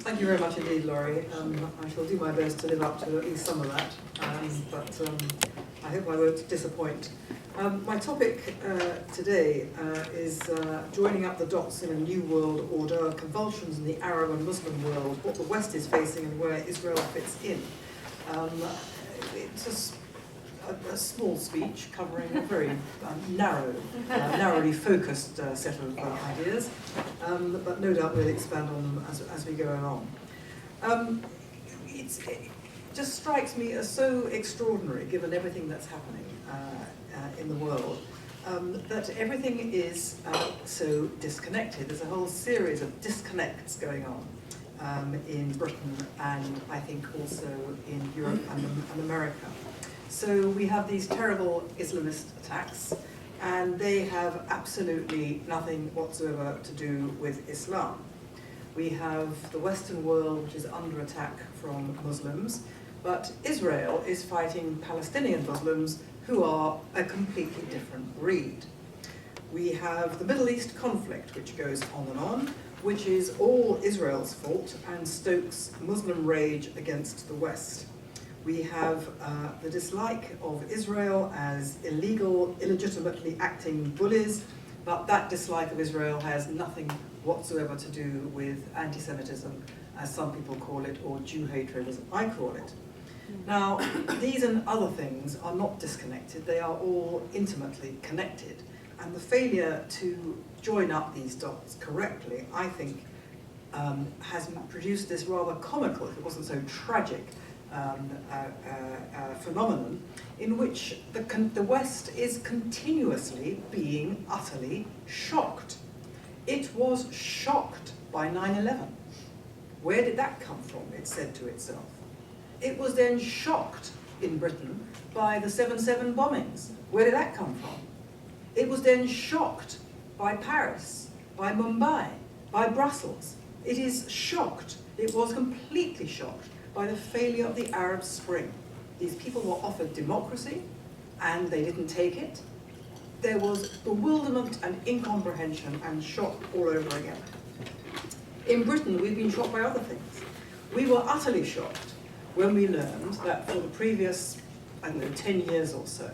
Thank you very much indeed, Laurie. I shall do my best to live up to at least some of that, but I hope I won't disappoint. My topic today is joining up the dots in a new world order, convulsions in the Arab and Muslim world, what the West is facing and where Israel fits in. It's a small speech covering a very narrowly focused set of ideas, but no doubt we'll expand on them as we go along. It just strikes me as so extraordinary, given everything that's happening in the world, that everything is so disconnected. There's a whole series of disconnects going on in Britain and I think also in Europe and America. So we have these terrible Islamist attacks, and they have absolutely nothing whatsoever to do with Islam. We have the Western world, which is under attack from Muslims, but Israel is fighting Palestinian Muslims who are a completely different breed. We have the Middle East conflict, which goes on and on, which is all Israel's fault and stokes Muslim rage against the West. We have the dislike of Israel as illegal, illegitimately acting bullies, but that dislike of Israel has nothing whatsoever to do with anti-Semitism, as some people call it, or Jew hatred, as I call it. Now, these and other things are not disconnected, they are all intimately connected, and the failure to join up these dots correctly, I think, has produced this rather comical, if it wasn't so tragic, phenomenon in which the West is continuously being utterly shocked. It was shocked by 9/11. Where did that come from, it said to itself. It was then shocked in Britain by the 7/7 bombings. Where did that come from? It was then shocked by Paris, by Mumbai, by Brussels. It is shocked, it was completely shocked by the failure of the Arab Spring. These people were offered democracy and they didn't take it. There was bewilderment and incomprehension and shock all over again. In Britain, we've been shocked by other things. We were utterly shocked when we learned that for the previous, 10 years or so,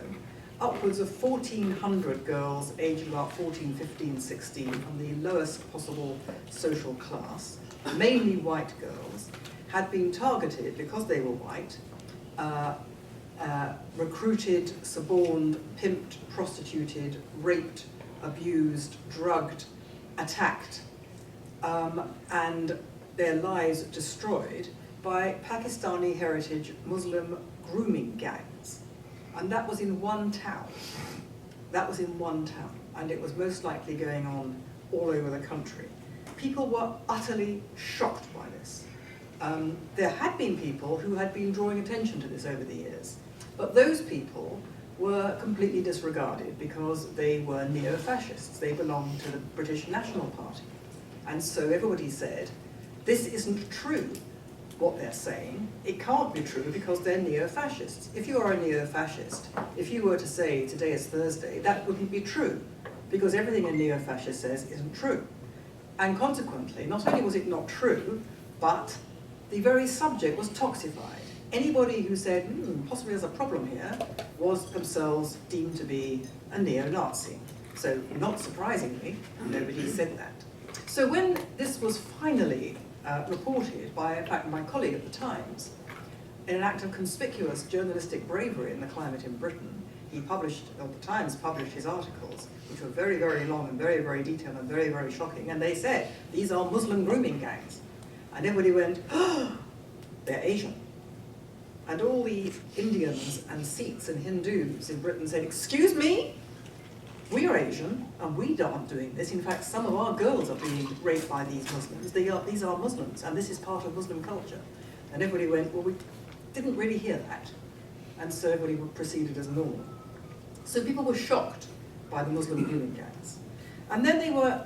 upwards of 1,400 girls aged about 14, 15, 16 from the lowest possible social class, mainly white girls, had been targeted because they were white, recruited, suborned, pimped, prostituted, raped, abused, drugged, attacked, and their lives destroyed by Pakistani heritage Muslim grooming gangs. And that was in one town. That was in one town, and it was most likely going on all over the country. People were utterly shocked by this. There had been people who had been drawing attention to this over the years, but those people were completely disregarded because they were neo-fascists. They belonged to the British National Party. And so everybody said, this isn't true, what they're saying. It can't be true because they're neo-fascists. If you are a neo-fascist, if you were to say today is Thursday, that wouldn't be true because everything a neo-fascist says isn't true. And consequently, not only was it not true, but the very subject was toxified. Anybody who said, possibly there's a problem here, was themselves deemed to be a neo-Nazi. So, not surprisingly, nobody said that. So when this was finally reported by, in fact, my colleague at the Times, in an act of conspicuous journalistic bravery in the climate in Britain, he published, or the Times published his articles, which were very, very long and very, very detailed and very, very shocking, and they said, these are Muslim grooming gangs. And everybody went, oh, they're Asian. And all the Indians and Sikhs and Hindus in Britain said, excuse me, we are Asian and we aren't doing this. In fact, some of our girls are being raped by these Muslims. These are Muslims and this is part of Muslim culture. And everybody went, well, we didn't really hear that. And so everybody proceeded as normal. So people were shocked by the Muslim grooming gangs. And then they were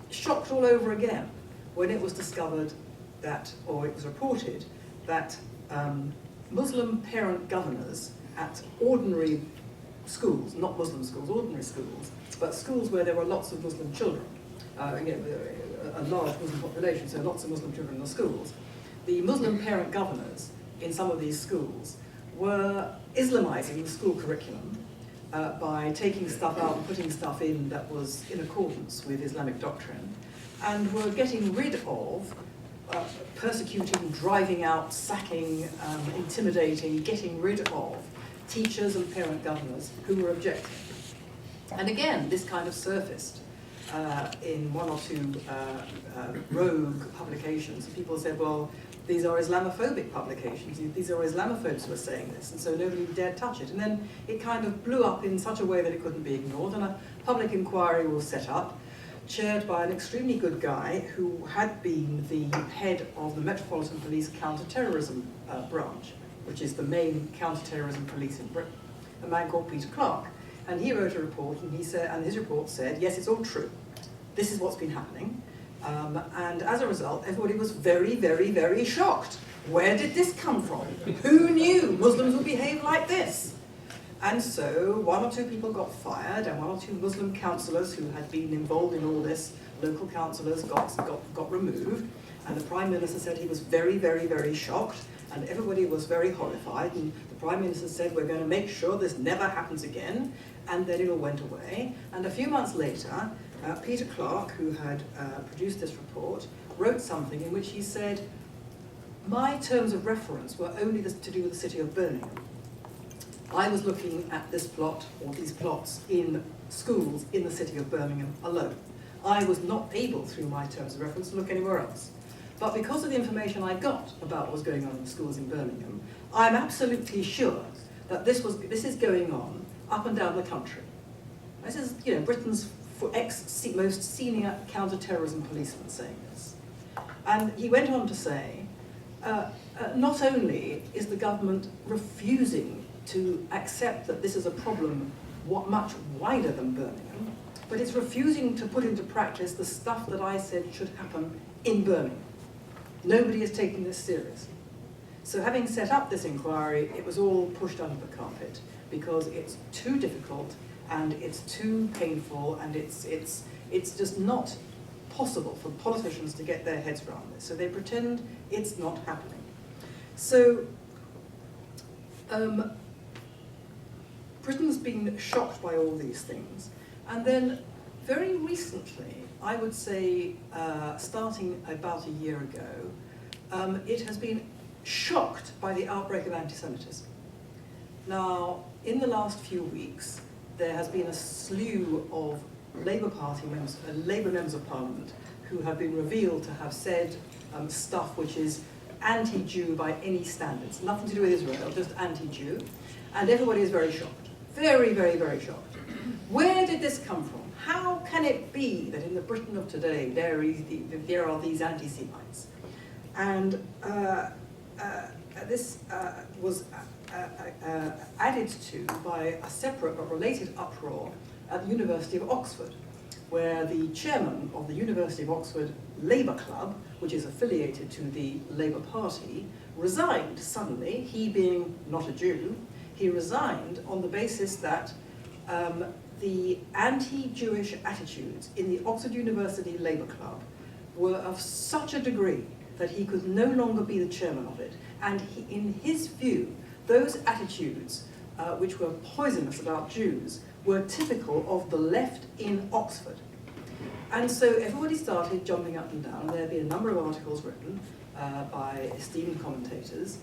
shocked all over again when it was discovered that, or it was reported, that Muslim parent governors at ordinary schools, not Muslim schools, ordinary schools, but schools where there were lots of Muslim children, a large Muslim population, so lots of Muslim children in the schools, the Muslim parent governors in some of these schools were Islamizing the school curriculum by taking stuff out and putting stuff in that was in accordance with Islamic doctrine, and were getting rid of, persecuting, driving out, sacking, intimidating, getting rid of teachers and parent governors who were objecting. And again, this kind of surfaced in one or two rogue publications. People said, well, these are Islamophobic publications, these are Islamophobes who are saying this, and so nobody dared touch it. And then it kind of blew up in such a way that it couldn't be ignored, and a public inquiry was set up, chaired by an extremely good guy who had been the head of the Metropolitan Police Counter-Terrorism branch, which is the main counter-terrorism police in Britain, a man called Peter Clarke. And he wrote a report, and his report said, yes, it's all true. This is what's been happening. And as a result, everybody was very, very, very shocked. Where did this come from? Who knew Muslims would behave like this? And so one or two people got fired, and one or two Muslim councillors who had been involved in all this, local councillors, got removed. And the Prime Minister said he was very, very, very shocked, and everybody was very horrified. And the Prime Minister said, we're going to make sure this never happens again. And then it all went away. And a few months later, Peter Clarke, who had produced this report, wrote something in which he said, my terms of reference were only to do with the city of Birmingham. I was looking at this plot, or these plots, in schools in the city of Birmingham alone. I was not able, through my terms of reference, to look anywhere else. But because of the information I got about what was going on in the schools in Birmingham, I'm absolutely sure that this is going on up and down the country. This is, Britain's most senior counter-terrorism policeman saying this. And he went on to say, not only is the government refusing to accept that this is a problem much wider than Birmingham, but it's refusing to put into practice the stuff that I said should happen in Birmingham. Nobody is taking this seriously. So having set up this inquiry, it was all pushed under the carpet because it's too difficult and it's too painful, and it's just not possible for politicians to get their heads around this. So they pretend it's not happening. So Britain's been shocked by all these things. And then very recently, I would say starting about a year ago, it has been shocked by the outbreak of anti-Semitism. Now, in the last few weeks, there has been a slew of Labour members of Parliament who have been revealed to have said stuff which is anti-Jew by any standards. Nothing to do with Israel, just anti-Jew. And everybody is very shocked. Very, very, very shocked. Where did this come from? How can it be that in the Britain of today there are these anti-Semites? And this was added to by a separate but related uproar at the University of Oxford, where the chairman of the University of Oxford Labour Club, which is affiliated to the Labour Party, resigned suddenly, he being not a Jew. He resigned on the basis that the anti-Jewish attitudes in the Oxford University Labour Club were of such a degree that he could no longer be the chairman of it. And in his view, those attitudes, which were poisonous about Jews, were typical of the left in Oxford. And so everybody started jumping up and down. There have been a number of articles written by esteemed commentators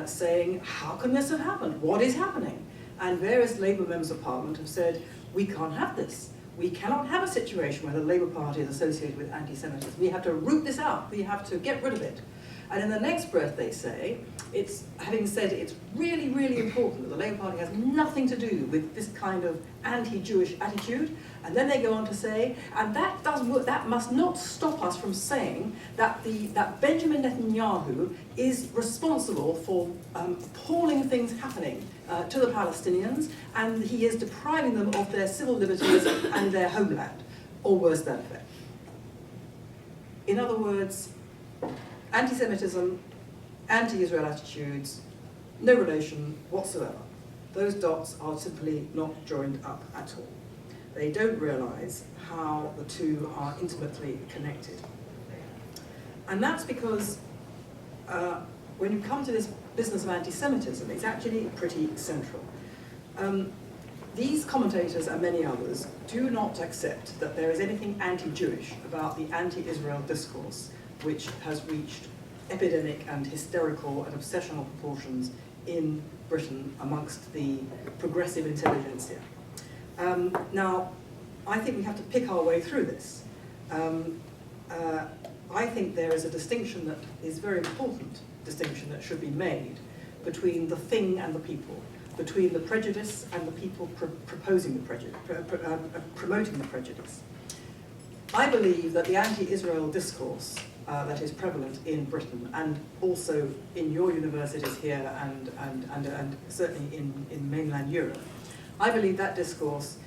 saying, how can this have happened? What is happening? And various Labour members of Parliament have said, we can't have this. We cannot have a situation where the Labour Party is associated with anti-Semitism. We have to root this out. We have to get rid of it. And in the next breath they say, having said it's really, really important that the Labour Party has nothing to do with this kind of anti-Jewish attitude. And then they go on to say, and that must not stop us from saying that Benjamin Netanyahu is responsible for appalling things happening to the Palestinians, and he is depriving them of their civil liberties and their homeland, or worse than effect. In other words, anti-Semitism, anti-Israel attitudes, no relation whatsoever. Those dots are simply not joined up at all. They don't realise how the two are intimately connected. And that's because when you come to this business of anti-Semitism, it's actually pretty central. These commentators and many others do not accept that there is anything anti-Jewish about the anti-Israel discourse, which has reached epidemic and hysterical and obsessional proportions in Britain amongst the progressive intelligentsia. Now, I think we have to pick our way through this. I think there is a distinction that is very important, distinction that should be made between the thing and the people, between the prejudice and the people proposing the prejudice, promoting the prejudice. I believe that the anti-Israel discourse that is prevalent in Britain and also in your universities here and certainly in mainland Europe, I believe that discourse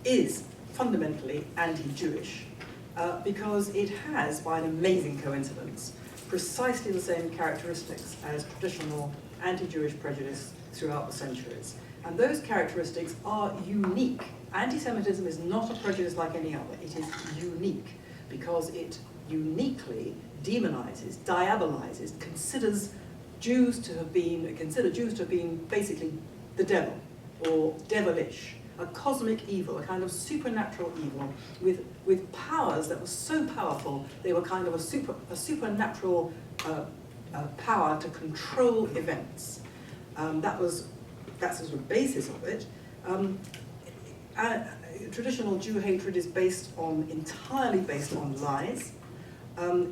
is fundamentally anti-Jewish because it has, by an amazing coincidence, precisely the same characteristics as traditional anti-Jewish prejudice throughout the centuries. And those characteristics are unique. Anti-Semitism is not a prejudice like any other. It is unique because it uniquely demonizes, diabolizes, consider Jews to have been basically the devil or devilish, a cosmic evil, a kind of supernatural evil with powers that were so powerful they were kind of a supernatural power to control events. That's the sort of basis of it. Traditional Jew hatred is entirely based on lies.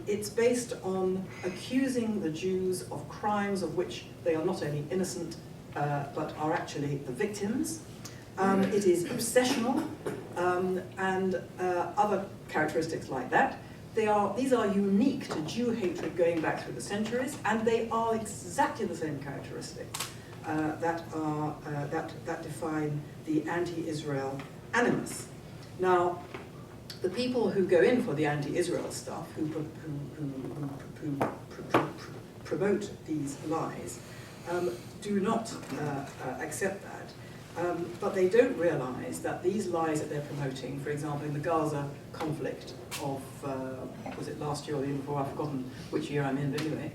It's based on accusing the Jews of crimes of which they are not only innocent, but are actually the victims. It is obsessional, and other characteristics like that. These are unique to Jew hatred going back through the centuries, and they are exactly the same characteristics that define the anti-Israel animus. Now, the people who go in for the anti-Israel stuff, who promote these lies, do not accept that. But they don't realize that these lies that they're promoting, for example, in the Gaza conflict of, was it last year or the year before, I've forgotten which year I'm in, but anyway,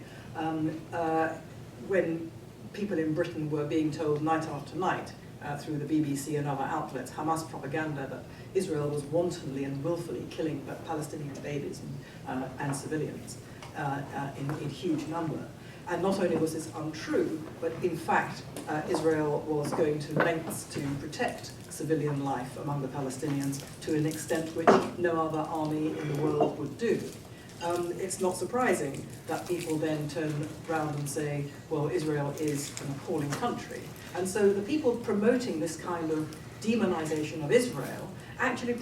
when people in Britain were being told night after night through the BBC and other outlets, Hamas propaganda, that Israel was wantonly and willfully killing Palestinian babies and civilians in huge number. And not only was this untrue, but in fact, Israel was going to lengths to protect civilian life among the Palestinians to an extent which no other army in the world would do. It's not surprising that people then turn around and say, well, Israel is an appalling country. And so the people promoting this kind of demonization of Israel actually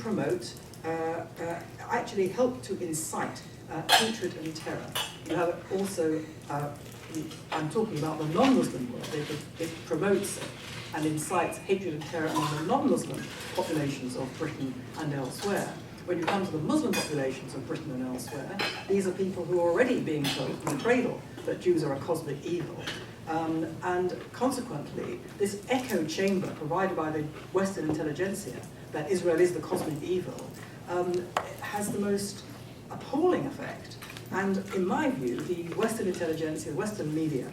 actually help to incite hatred and terror. You have also, I'm talking about the non-Muslim world. It promotes and incites hatred and terror among the non-Muslim populations of Britain and elsewhere. When you come to the Muslim populations of Britain and elsewhere, these are people who are already being told from the cradle that Jews are a cosmic evil. And consequently, this echo chamber provided by the Western intelligentsia, that Israel is the cosmic evil, has the most appalling effect. And in my view, the Western intelligentsia, the Western media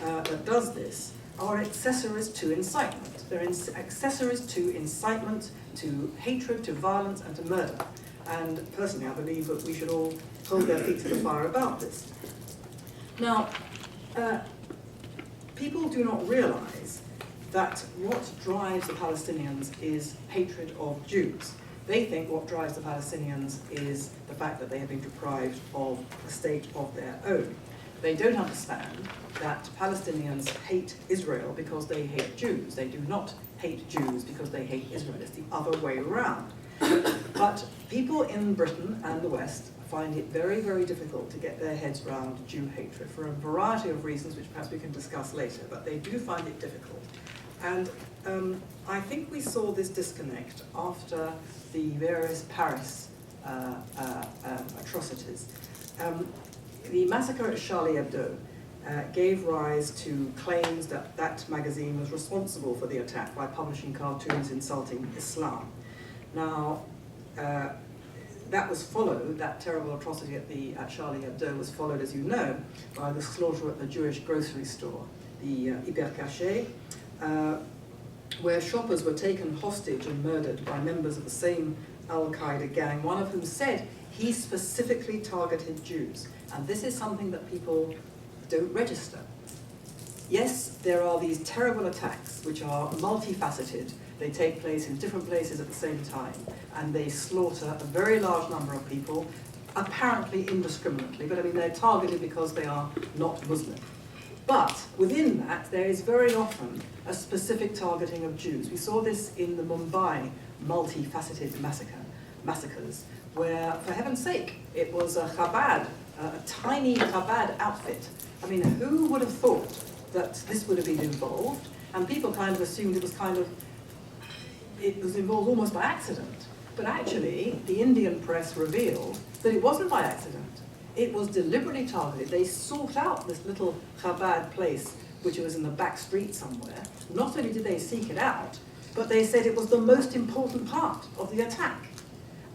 that does this are accessories to incitement. They're accessories to incitement, to hatred, to violence, and to murder. And personally, I believe that we should all hold their feet to the fire about this. Now, people do not realize that what drives the Palestinians is hatred of Jews. They think what drives the Palestinians is the fact that they have been deprived of a state of their own. They don't understand that Palestinians hate Israel because they hate Jews. They do not hate Jews because they hate Israel. It's the other way around. But people in Britain and the West find it very, very difficult to get their heads around Jew hatred for a variety of reasons, which perhaps we can discuss later, but they do find it difficult. And I think we saw this disconnect after the various Paris atrocities. The massacre at Charlie Hebdo gave rise to claims that that magazine was responsible for the attack by publishing cartoons insulting Islam. Now, that was followed, that terrible atrocity at Charlie Hebdo was followed, as you know, by the slaughter at the Jewish grocery store, the Hyper Caché, where shoppers were taken hostage and murdered by members of the same Al-Qaeda gang, one of whom said he specifically targeted Jews. And this is something that people don't register. Yes, there are these terrible attacks which are multifaceted. They take place in different places at the same time, and they slaughter a very large number of people, apparently indiscriminately, but I mean they're targeted because they are not Muslim. But within that, there is very often a specific targeting of Jews. We saw this in the Mumbai multifaceted massacres, where, for heaven's sake, it was a Chabad, a tiny Chabad outfit. I mean, who would have thought that this would have been involved? And people kind of assumed it was involved almost by accident. But actually, the Indian press revealed that it wasn't by accident. It was deliberately targeted. They sought out this little Chabad place, which was in the back street somewhere. Not only did they seek it out, but they said it was the most important part of the attack.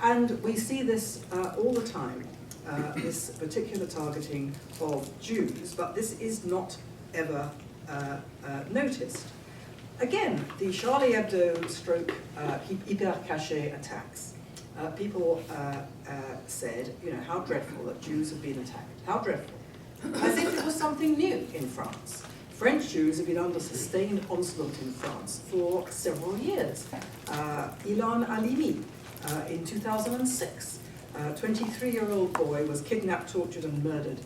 And we see this all the time, this particular targeting of Jews, but this is not ever noticed. Again, the Charlie Hebdo stroke Hyper Caché attacks. People said, you know, how dreadful that Jews have been attacked. How dreadful. As if it was something new in France. French Jews have been under sustained onslaught in France for several years. Ilan Halimi, in 2006, a 23-year-old boy was kidnapped, tortured and murdered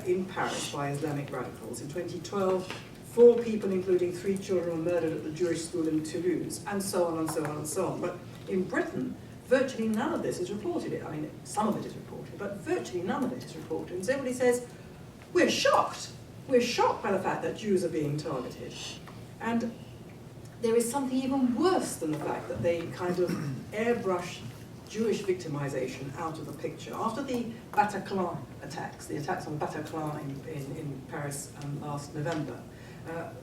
in Paris by Islamic radicals. In 2012, 4 people, including 3 children, were murdered at the Jewish school in Toulouse, and so on and so on and so on. But in Britain, virtually none of this is reported. I mean, some of it is reported, but virtually none of it is reported. And so everybody says, we're shocked. We're shocked by the fact that Jews are being targeted. And there is something even worse than the fact that they kind of airbrush Jewish victimization out of the picture. After the Bataclan attacks, the attacks on Bataclan in Paris last November,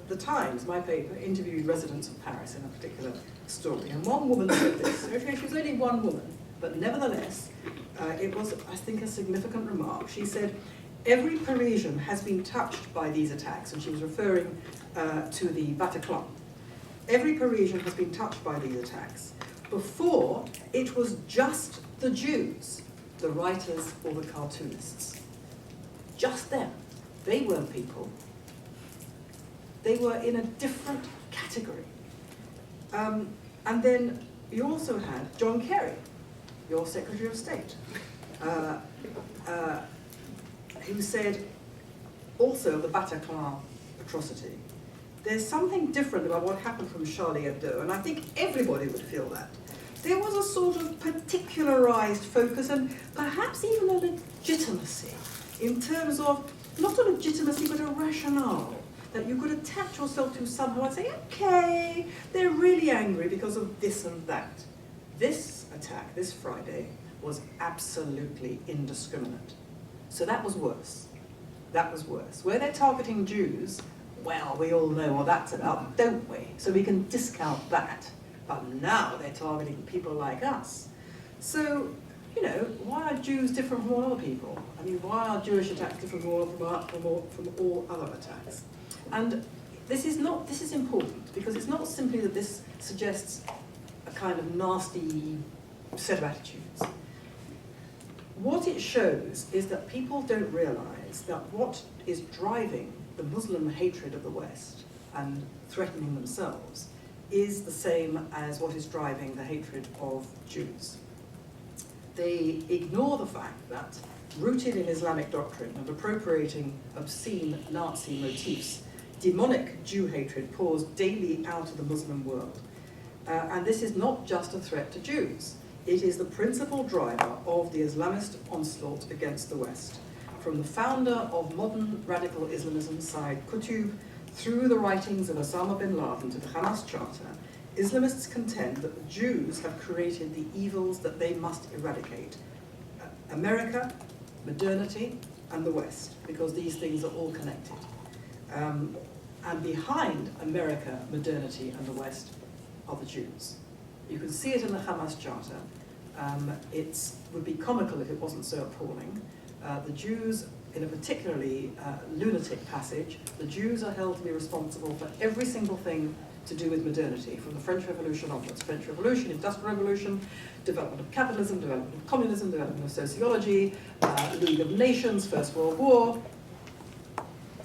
The Times, my paper, interviewed residents of Paris in a particular story, and one woman said this. She was only one woman, but nevertheless, it was, I think, a significant remark. She said, every Parisian has been touched by these attacks, and she was referring to the Bataclan. Every Parisian has been touched by these attacks. Before, it was just the Jews, the writers or the cartoonists. Just them. They weren't people. They were in a different category. And then you also had John Kerry, your Secretary of State, who said, also the Bataclan atrocity, there's something different about what happened from Charlie Hebdo, and I think everybody would feel that. There was a sort of particularized focus and perhaps even a legitimacy in terms of, not a legitimacy, but a rationale that you could attach yourself to somehow and say, okay, they're really angry because of this and that. This attack, this Friday, was absolutely indiscriminate. So that was worse. That was worse. Where they're targeting Jews, well, we all know what that's about, don't we? So we can discount that. But now they're targeting people like us. So, you know, why are Jews different from all other people? I mean, why are Jewish attacks different from all other attacks? And this is important, because it's not simply that this suggests a kind of nasty set of attitudes. What it shows is that people don't realize that what is driving the Muslim hatred of the West and threatening themselves is the same as what is driving the hatred of Jews. They ignore the fact that, rooted in Islamic doctrine and appropriating obscene Nazi motifs, demonic Jew hatred pours daily out of the Muslim world. And this is not just a threat to Jews. It is the principal driver of the Islamist onslaught against the West. From the founder of modern radical Islamism, Sayyid Qutb, through the writings of Osama bin Laden to the Hamas Charter, Islamists contend that the Jews have created the evils that they must eradicate. America, modernity, and the West, because these things are all connected. And behind America, modernity, and the West are the Jews. You can see it in the Hamas Charter. It would be comical if it wasn't so appalling. The Jews, in a particularly lunatic passage, the Jews are held to be responsible for every single thing to do with modernity, from the French Revolution onwards. French Revolution, Industrial Revolution, development of capitalism, development of communism, development of sociology, League of Nations, First World War.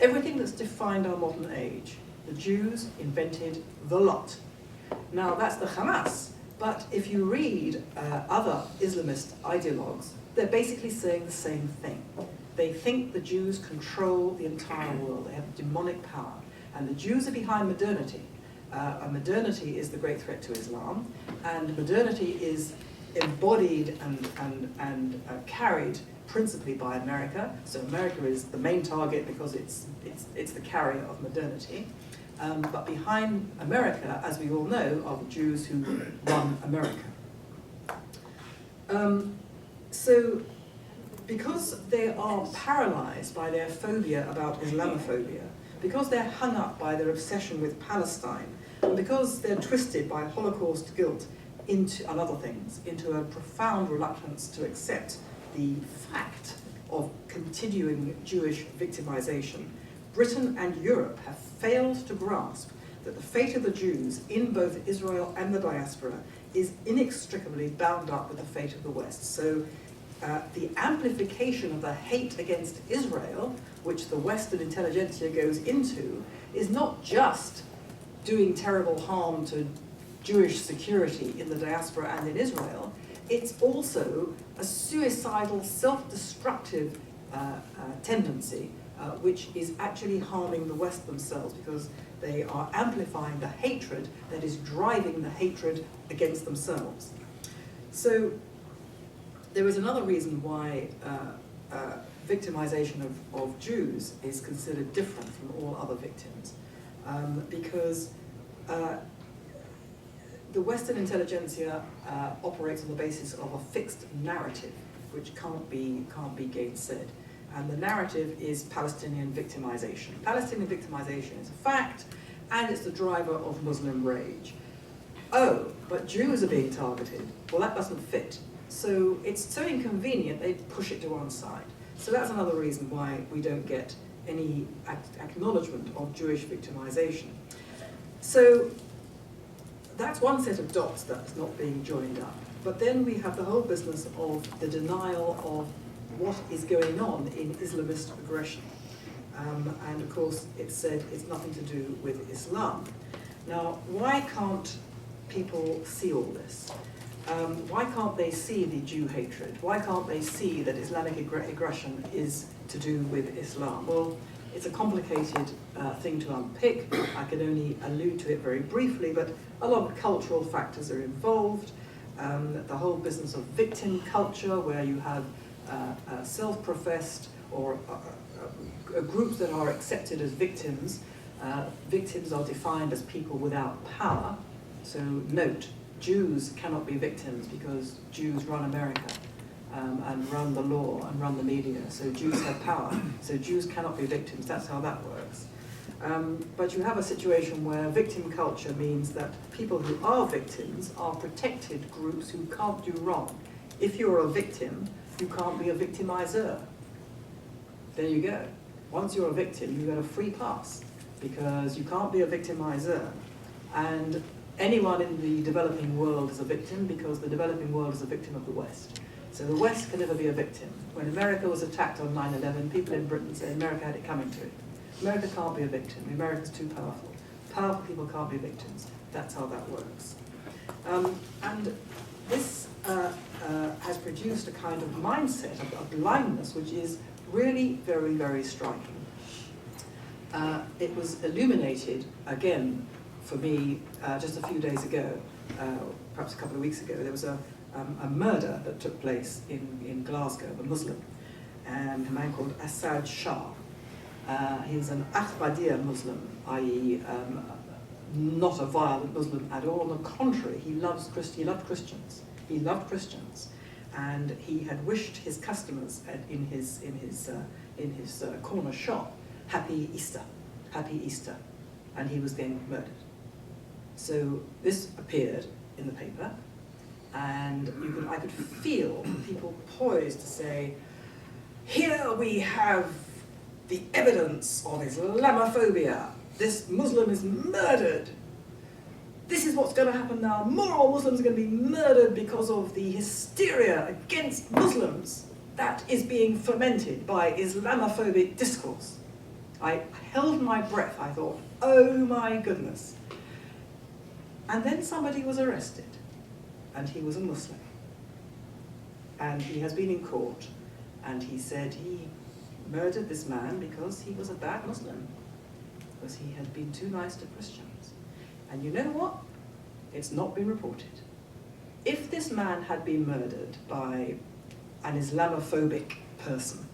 Everything that's defined our modern age, the Jews invented the lot. Now, that's the Hamas, but if you read other Islamist ideologues, they're basically saying the same thing. They think the Jews control the entire world. They have demonic power. And the Jews are behind modernity. And modernity is the great threat to Islam. And modernity is embodied and carried principally by America. So America is the main target because it's the carrier of modernity. But behind America, as we all know, are the Jews who run America. So because they are paralyzed by their phobia about Islamophobia, because they're hung up by their obsession with Palestine, and because they're twisted by Holocaust guilt and other things, into a profound reluctance to accept the fact of continuing Jewish victimization, Britain and Europe have failed to grasp that the fate of the Jews in both Israel and the diaspora is inextricably bound up with the fate of the West. So the amplification of the hate against Israel, which the Western intelligentsia goes into, is not just doing terrible harm to Jewish security in the diaspora and in Israel, it's also a suicidal, self-destructive tendency, which is actually harming the West themselves, because they are amplifying the hatred that is driving the hatred against themselves. So there is another reason why victimization of Jews is considered different from all other victims, because the Western intelligentsia operates on the basis of a fixed narrative, which can't be gainsaid. And the narrative is Palestinian victimization. Palestinian victimization is a fact, and it's the driver of Muslim rage. Oh, but Jews are being targeted. Well, that doesn't fit. So it's so inconvenient, they push it to one side. So that's another reason why we don't get any acknowledgement of Jewish victimization. So that's one set of dots that's not being joined up. But then we have the whole business of the denial of what is going on in Islamist aggression. And of course, it's said it's nothing to do with Islam. Now, why can't people see all this? Why can't they see the Jew hatred? Why can't they see that Islamic aggression is to do with Islam? Well, it's a complicated thing to unpick. I can only allude to it very briefly, but a lot of cultural factors are involved. The whole business of victim culture, where you have self-professed or groups that are accepted as victims. Victims are defined as people without power. So note, Jews cannot be victims because Jews run America and run the law and run the media. So Jews have power. So Jews cannot be victims. That's how that works. But you have a situation where victim culture means that people who are victims are protected groups who can't do wrong. If you're a victim, you can't be a victimizer. There you go. Once you're a victim, you get a free pass because you can't be a victimizer. And anyone in the developing world is a victim because the developing world is a victim of the West. So the West can never be a victim. When America was attacked on 9/11, people in Britain said America had it coming to it. America can't be a victim. America's too powerful. Powerful people can't be victims. That's how that works. And this has produced a kind of mindset of blindness, which is really very, very striking. It was illuminated, again, for me, just a few days ago, perhaps a couple of weeks ago. There was a murder that took place in Glasgow, a Muslim, a man called Assad Shah. He's an Ahmadiyya Muslim, i.e. Not a violent Muslim at all. On the contrary, he loved Christians. He loved Christians, and he had wished his customers in his corner shop Happy Easter, and he was then murdered. So this appeared in the paper, And I could feel people poised to say, here we have the evidence of Islamophobia. This Muslim is murdered. This is what's going to happen now. More Muslims are going to be murdered because of the hysteria against Muslims that is being fermented by Islamophobic discourse. I held my breath. I thought, oh my goodness. And then somebody was arrested, and he was a Muslim. And he has been in court, and he said he murdered this man because he was a bad Muslim, because he had been too nice to Christians. And you know what? It's not been reported. If this man had been murdered by an Islamophobic person,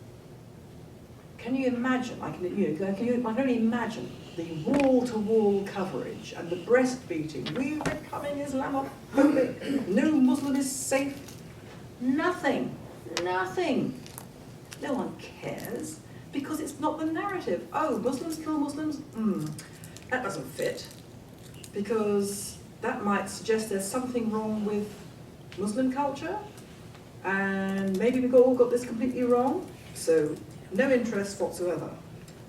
can you imagine? I can only imagine the wall-to-wall coverage and the breastbeating. We're becoming Islamophobic. No Muslim is safe. Nothing. Nothing. No one cares because it's not the narrative. Oh, Muslims kill Muslims? That doesn't fit, because that might suggest there's something wrong with Muslim culture, and maybe we've all got this completely wrong, so no interest whatsoever.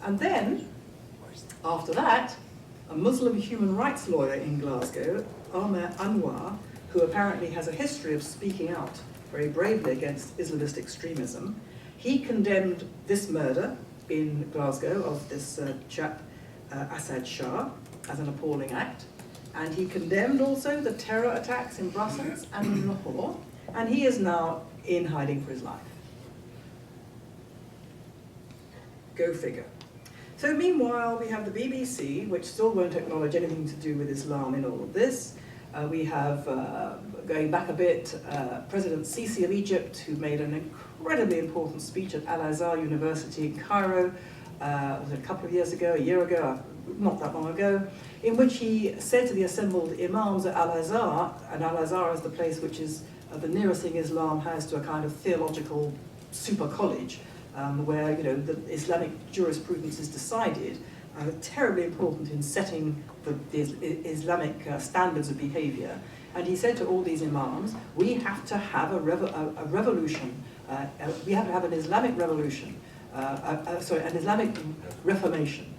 And then, after that, a Muslim human rights lawyer in Glasgow, Ahmed Anwar, who apparently has a history of speaking out very bravely against Islamist extremism, he condemned this murder in Glasgow of this chap, Assad Shah, as an appalling act. And he condemned also the terror attacks in Brussels and in Lahore, and he is now in hiding for his life. Go figure. So meanwhile, we have the BBC, which still won't acknowledge anything to do with Islam in all of this. We have, going back a bit, President Sisi of Egypt, who made an incredibly important speech at Al-Azhar University in Cairo, was it a couple of years ago, a year ago, not that long ago, in which he said to the assembled imams at Al-Azhar, and Al-Azhar is the place which is the nearest thing Islam has to a kind of theological super college, where the Islamic jurisprudence is decided, terribly important in setting the Islamic standards of behavior. And he said to all these imams, we have to have a revolution, we have to have an Islamic revolution, an Islamic reformation.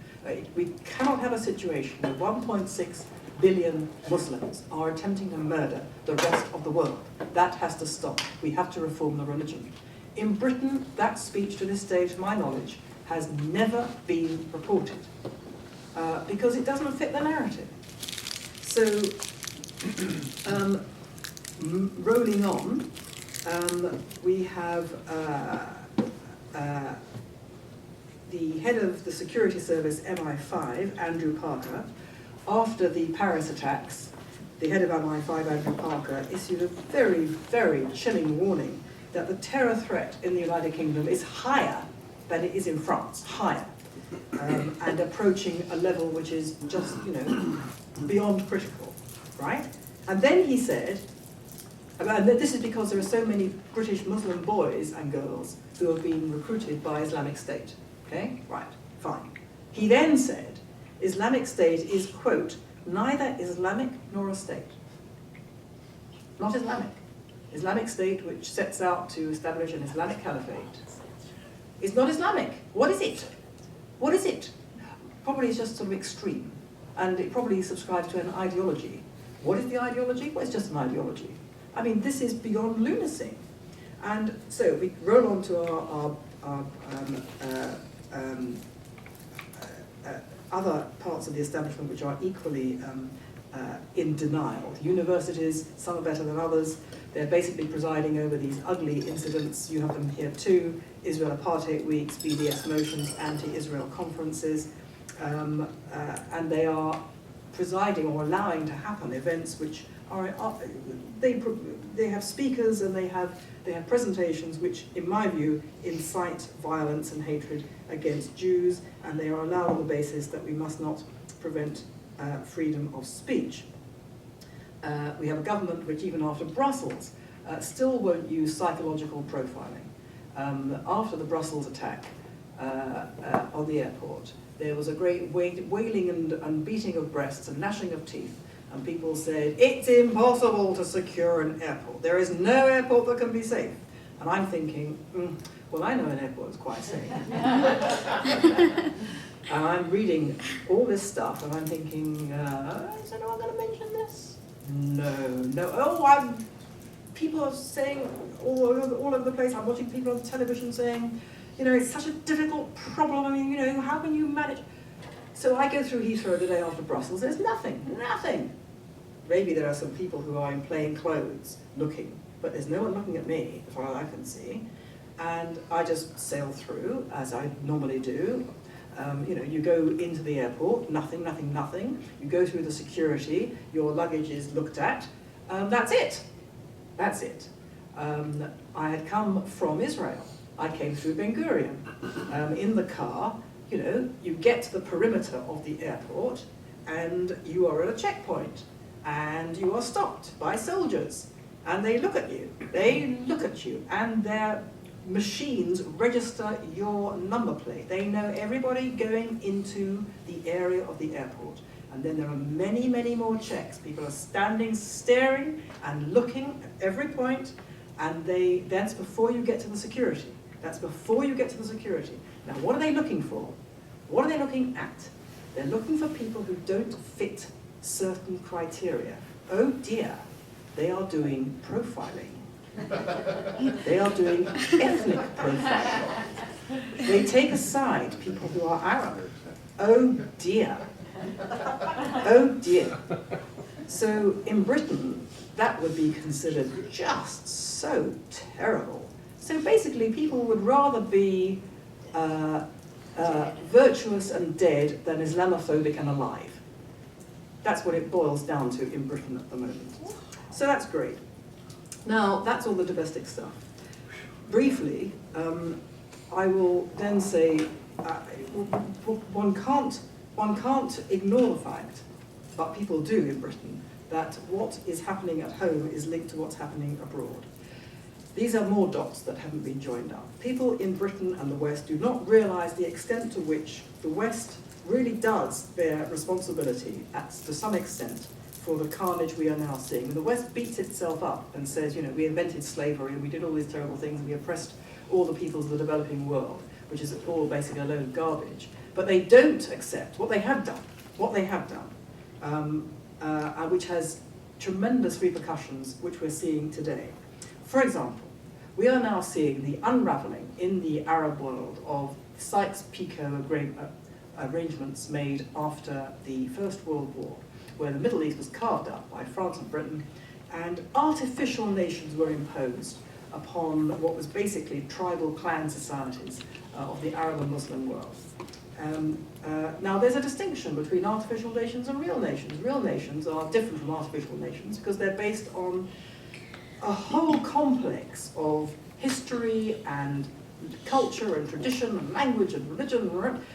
We cannot have a situation where 1.6 billion Muslims are attempting to murder the rest of the world. That has to stop. We have to reform the religion. In Britain, that speech to this day, to my knowledge, has never been reported because it doesn't fit the narrative. So, rolling on, we have the head of the security service MI5, Andrew Parker. After the Paris attacks, the head of MI5, Andrew Parker, issued a very, very chilling warning that the terror threat in the United Kingdom is higher than it is in France, higher, and approaching a level which is just, beyond critical, right? And then he said, and this is because there are so many British Muslim boys and girls who have been recruited by Islamic State, okay? Right, fine. He then said, Islamic State is, quote, neither Islamic nor a state. Not Islamic. Islamic State, which sets out to establish an Islamic caliphate, is not Islamic. What is it? What is it? Probably it's just sort of extreme, and it probably subscribes to an ideology. What is the ideology? Well, it's just an ideology. I mean, this is beyond lunacy. And so we roll on to our other parts of the establishment which are equally in denial. Universities, some are better than others. They're basically presiding over these ugly incidents. You have them here too. Israel Apartheid Weeks, BDS motions, anti-Israel conferences. And they are presiding or allowing to happen events which are, they have speakers and they have presentations which, in my view, incite violence and hatred against Jews, and they are allowed on the basis that we must not prevent freedom of speech. We have a government which, even after Brussels, still won't use psychological profiling. After the Brussels attack on the airport, there was a great wailing and beating of breasts and gnashing of teeth And people said, it's impossible to secure an airport. There is no airport that can be safe. And I'm thinking, well, I know an airport is quite safe. And I'm reading all this stuff, and I'm thinking, is anyone going to mention this? No. Oh, people are saying all over the place. I'm watching people on television saying, it's such a difficult problem. I mean, how can you manage? So I go through Heathrow the day after Brussels. There's nothing. Maybe there are some people who are in plain clothes looking, but there's no one looking at me, as far as I can see. And I just sail through, as I normally do. You go into the airport, nothing. You go through the security, your luggage is looked at. That's it. I had come from Israel. I came through Ben Gurion. In the car, you get to the perimeter of the airport, and you are at a checkpoint, and you are stopped by soldiers, and they look at you, and their machines register your number plate. They know everybody going into the area of the airport. And then there are many, many more checks. People are standing, staring, and looking at every point, and that's before you get to the security. Now, what are they looking for? What are they looking at? They're looking for people who don't fit certain criteria. Oh dear, they are doing profiling. They are doing ethnic profiling. They take aside people who are Arab. Oh dear. So in Britain, that would be considered just so terrible. So basically, people would rather be virtuous and dead than Islamophobic and alive. That's what it boils down to in Britain at the moment. So that's great. Now, that's all the domestic stuff. Briefly, I will then say, one can't ignore the fact, but people do in Britain, that what is happening at home is linked to what's happening abroad. These are more dots that haven't been joined up. People in Britain and the West do not realise the extent to which the West really does bear responsibility, to some extent, for the carnage we are now seeing. And the West beats itself up and says, we invented slavery and we did all these terrible things and we oppressed all the peoples of the developing world, which is all basically a load of garbage. But they don't accept what they have done, and which has tremendous repercussions, which we're seeing today. For example, we are now seeing the unravelling in the Arab world of Sykes-Picot arrangements made after the First World War, where the Middle East was carved up by France and Britain, and artificial nations were imposed upon what was basically tribal clan societies of the Arab and Muslim world. Now, there's a distinction between artificial nations and real nations. Real nations are different from artificial nations because they're based on a whole complex of history and culture and tradition and language and religion,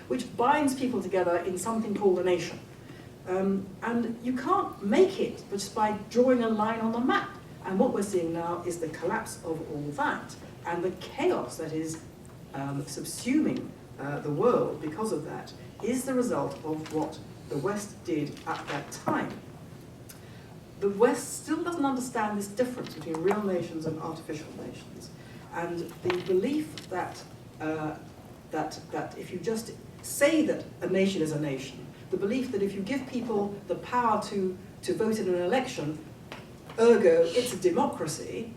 which binds people together in something called a nation. And you can't make it just by drawing a line on the map. And what we're seeing now is the collapse of all that, and the chaos that is subsuming the world because of that is the result of what the West did at that time. The West still doesn't understand this difference between real nations and artificial nations. And the belief that if you just say that a nation is a nation, the belief that if you give people the power to vote in an election, ergo it's a democracy,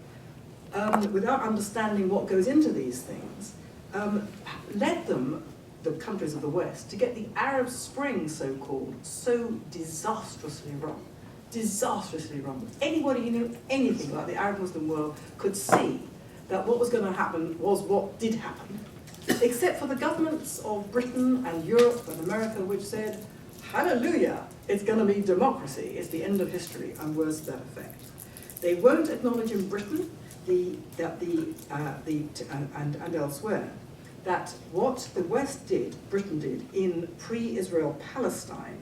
without understanding what goes into these things, led them, the countries of the West, to get the Arab Spring, so-called, so disastrously wrong. Disastrously wrong. Anybody who knew anything about the Arab Muslim world could see that what was going to happen was what did happen, except for the governments of Britain and Europe and America, which said, hallelujah, it's going to be democracy, it's the end of history, and words to that effect. They won't acknowledge in Britain and elsewhere that what the West did, Britain did, in pre-Israel Palestine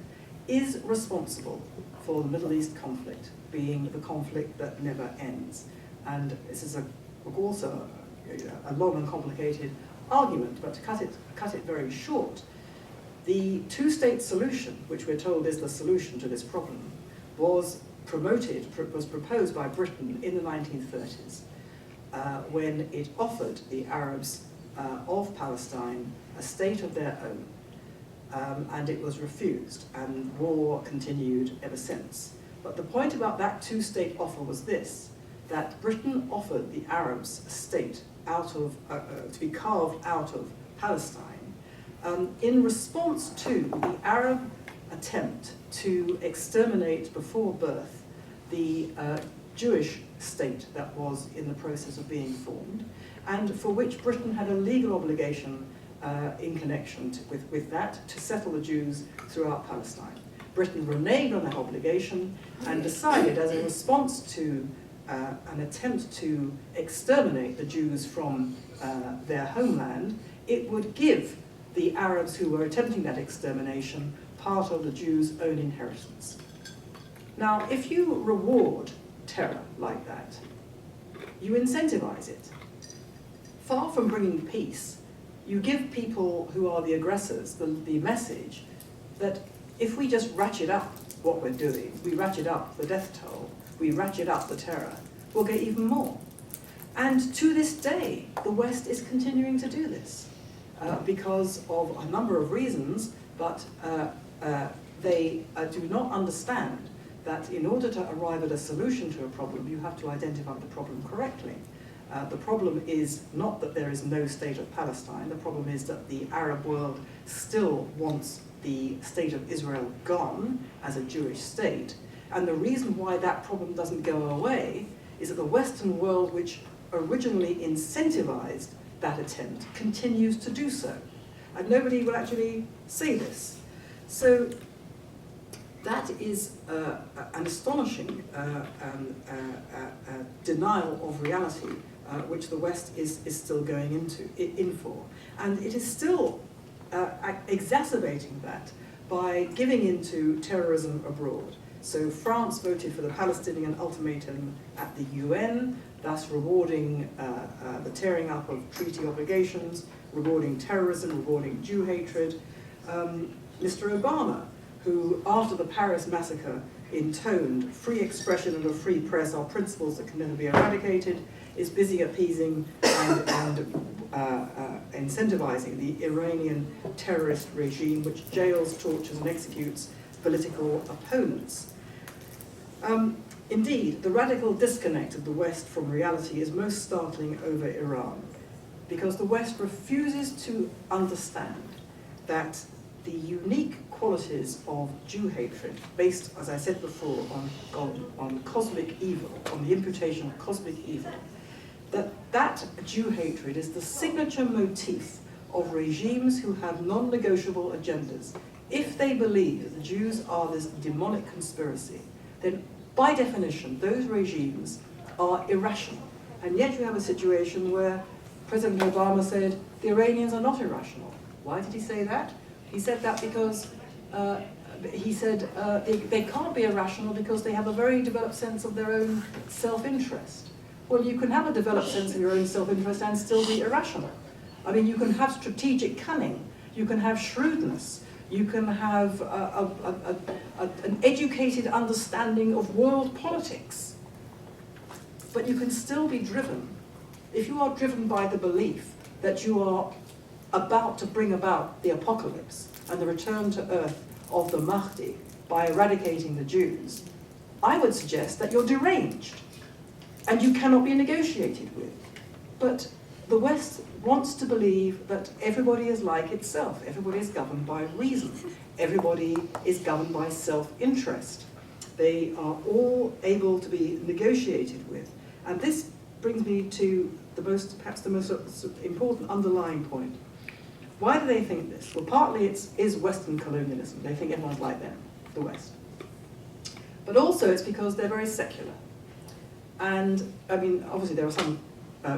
is responsible for the Middle East conflict being the conflict that never ends. And this is also a long and complicated argument, but to cut it very short, the two-state solution, which we're told is the solution to this problem, was proposed by Britain in the 1930s when it offered the Arabs of Palestine a state of their own, and it was refused, and war continued ever since. But the point about that two-state offer was this, that Britain offered the Arabs a state out of, to be carved out of Palestine in response to the Arab attempt to exterminate before birth the Jewish state that was in the process of being formed, and for which Britain had a legal obligation in connection with that to settle the Jews throughout Palestine. Britain reneged on that obligation and decided, as a response to an attempt to exterminate the Jews from their homeland, it would give the Arabs who were attempting that extermination part of the Jews' own inheritance. Now, if you reward terror like that, you incentivize it. Far from bringing peace, you give people who are the aggressors the message that if we just ratchet up what we're doing, we ratchet up the death toll, we ratchet up the terror, we'll get even more. And to this day, the West is continuing to do this because of a number of reasons, but they do not understand that in order to arrive at a solution to a problem, you have to identify the problem correctly. The problem is not that there is no state of Palestine, the problem is that the Arab world still wants the state of Israel gone as a Jewish state, and the reason why that problem doesn't go away is that the Western world, which originally incentivized that attempt, continues to do so. And nobody will actually say this. So that is an astonishing denial of reality which the West is still going in for. And it is still exacerbating that by giving into terrorism abroad. So France voted for the Palestinian ultimatum at the UN, thus rewarding the tearing up of treaty obligations, rewarding terrorism, rewarding Jew hatred. Mr. Obama, who after the Paris massacre intoned free expression and a free press are principles that can never be eradicated, is busy appeasing and incentivizing the Iranian terrorist regime which jails, tortures and executes political opponents. Indeed, the radical disconnect of the West from reality is most startling over Iran, because the West refuses to understand that the unique qualities of Jew hatred, based, as I said before, on cosmic evil, on the imputation of cosmic evil, that Jew hatred is the signature motif of regimes who have non-negotiable agendas. If they believe that the Jews are this demonic conspiracy, then by definition, those regimes are irrational. And yet you have a situation where President Obama said, the Iranians are not irrational. Why did he say that? He said that because he said they can't be irrational because they have a very developed sense of their own self-interest. Well, you can have a developed sense of your own self-interest and still be irrational. I mean, you can have strategic cunning, you can have shrewdness, you can have an educated understanding of world politics, but you can still be driven. If you are driven by the belief that you are about to bring about the apocalypse and the return to earth of the Mahdi by eradicating the Jews, I would suggest that you're deranged and you cannot be negotiated with. But the West wants to believe that everybody is like itself. Everybody is governed by reason. Everybody is governed by self-interest. They are all able to be negotiated with. And this brings me to perhaps the most important underlying point. Why do they think this? Well, partly it is Western colonialism. They think everyone's like them, the West. But also it's because they're very secular. And, I mean, obviously there are some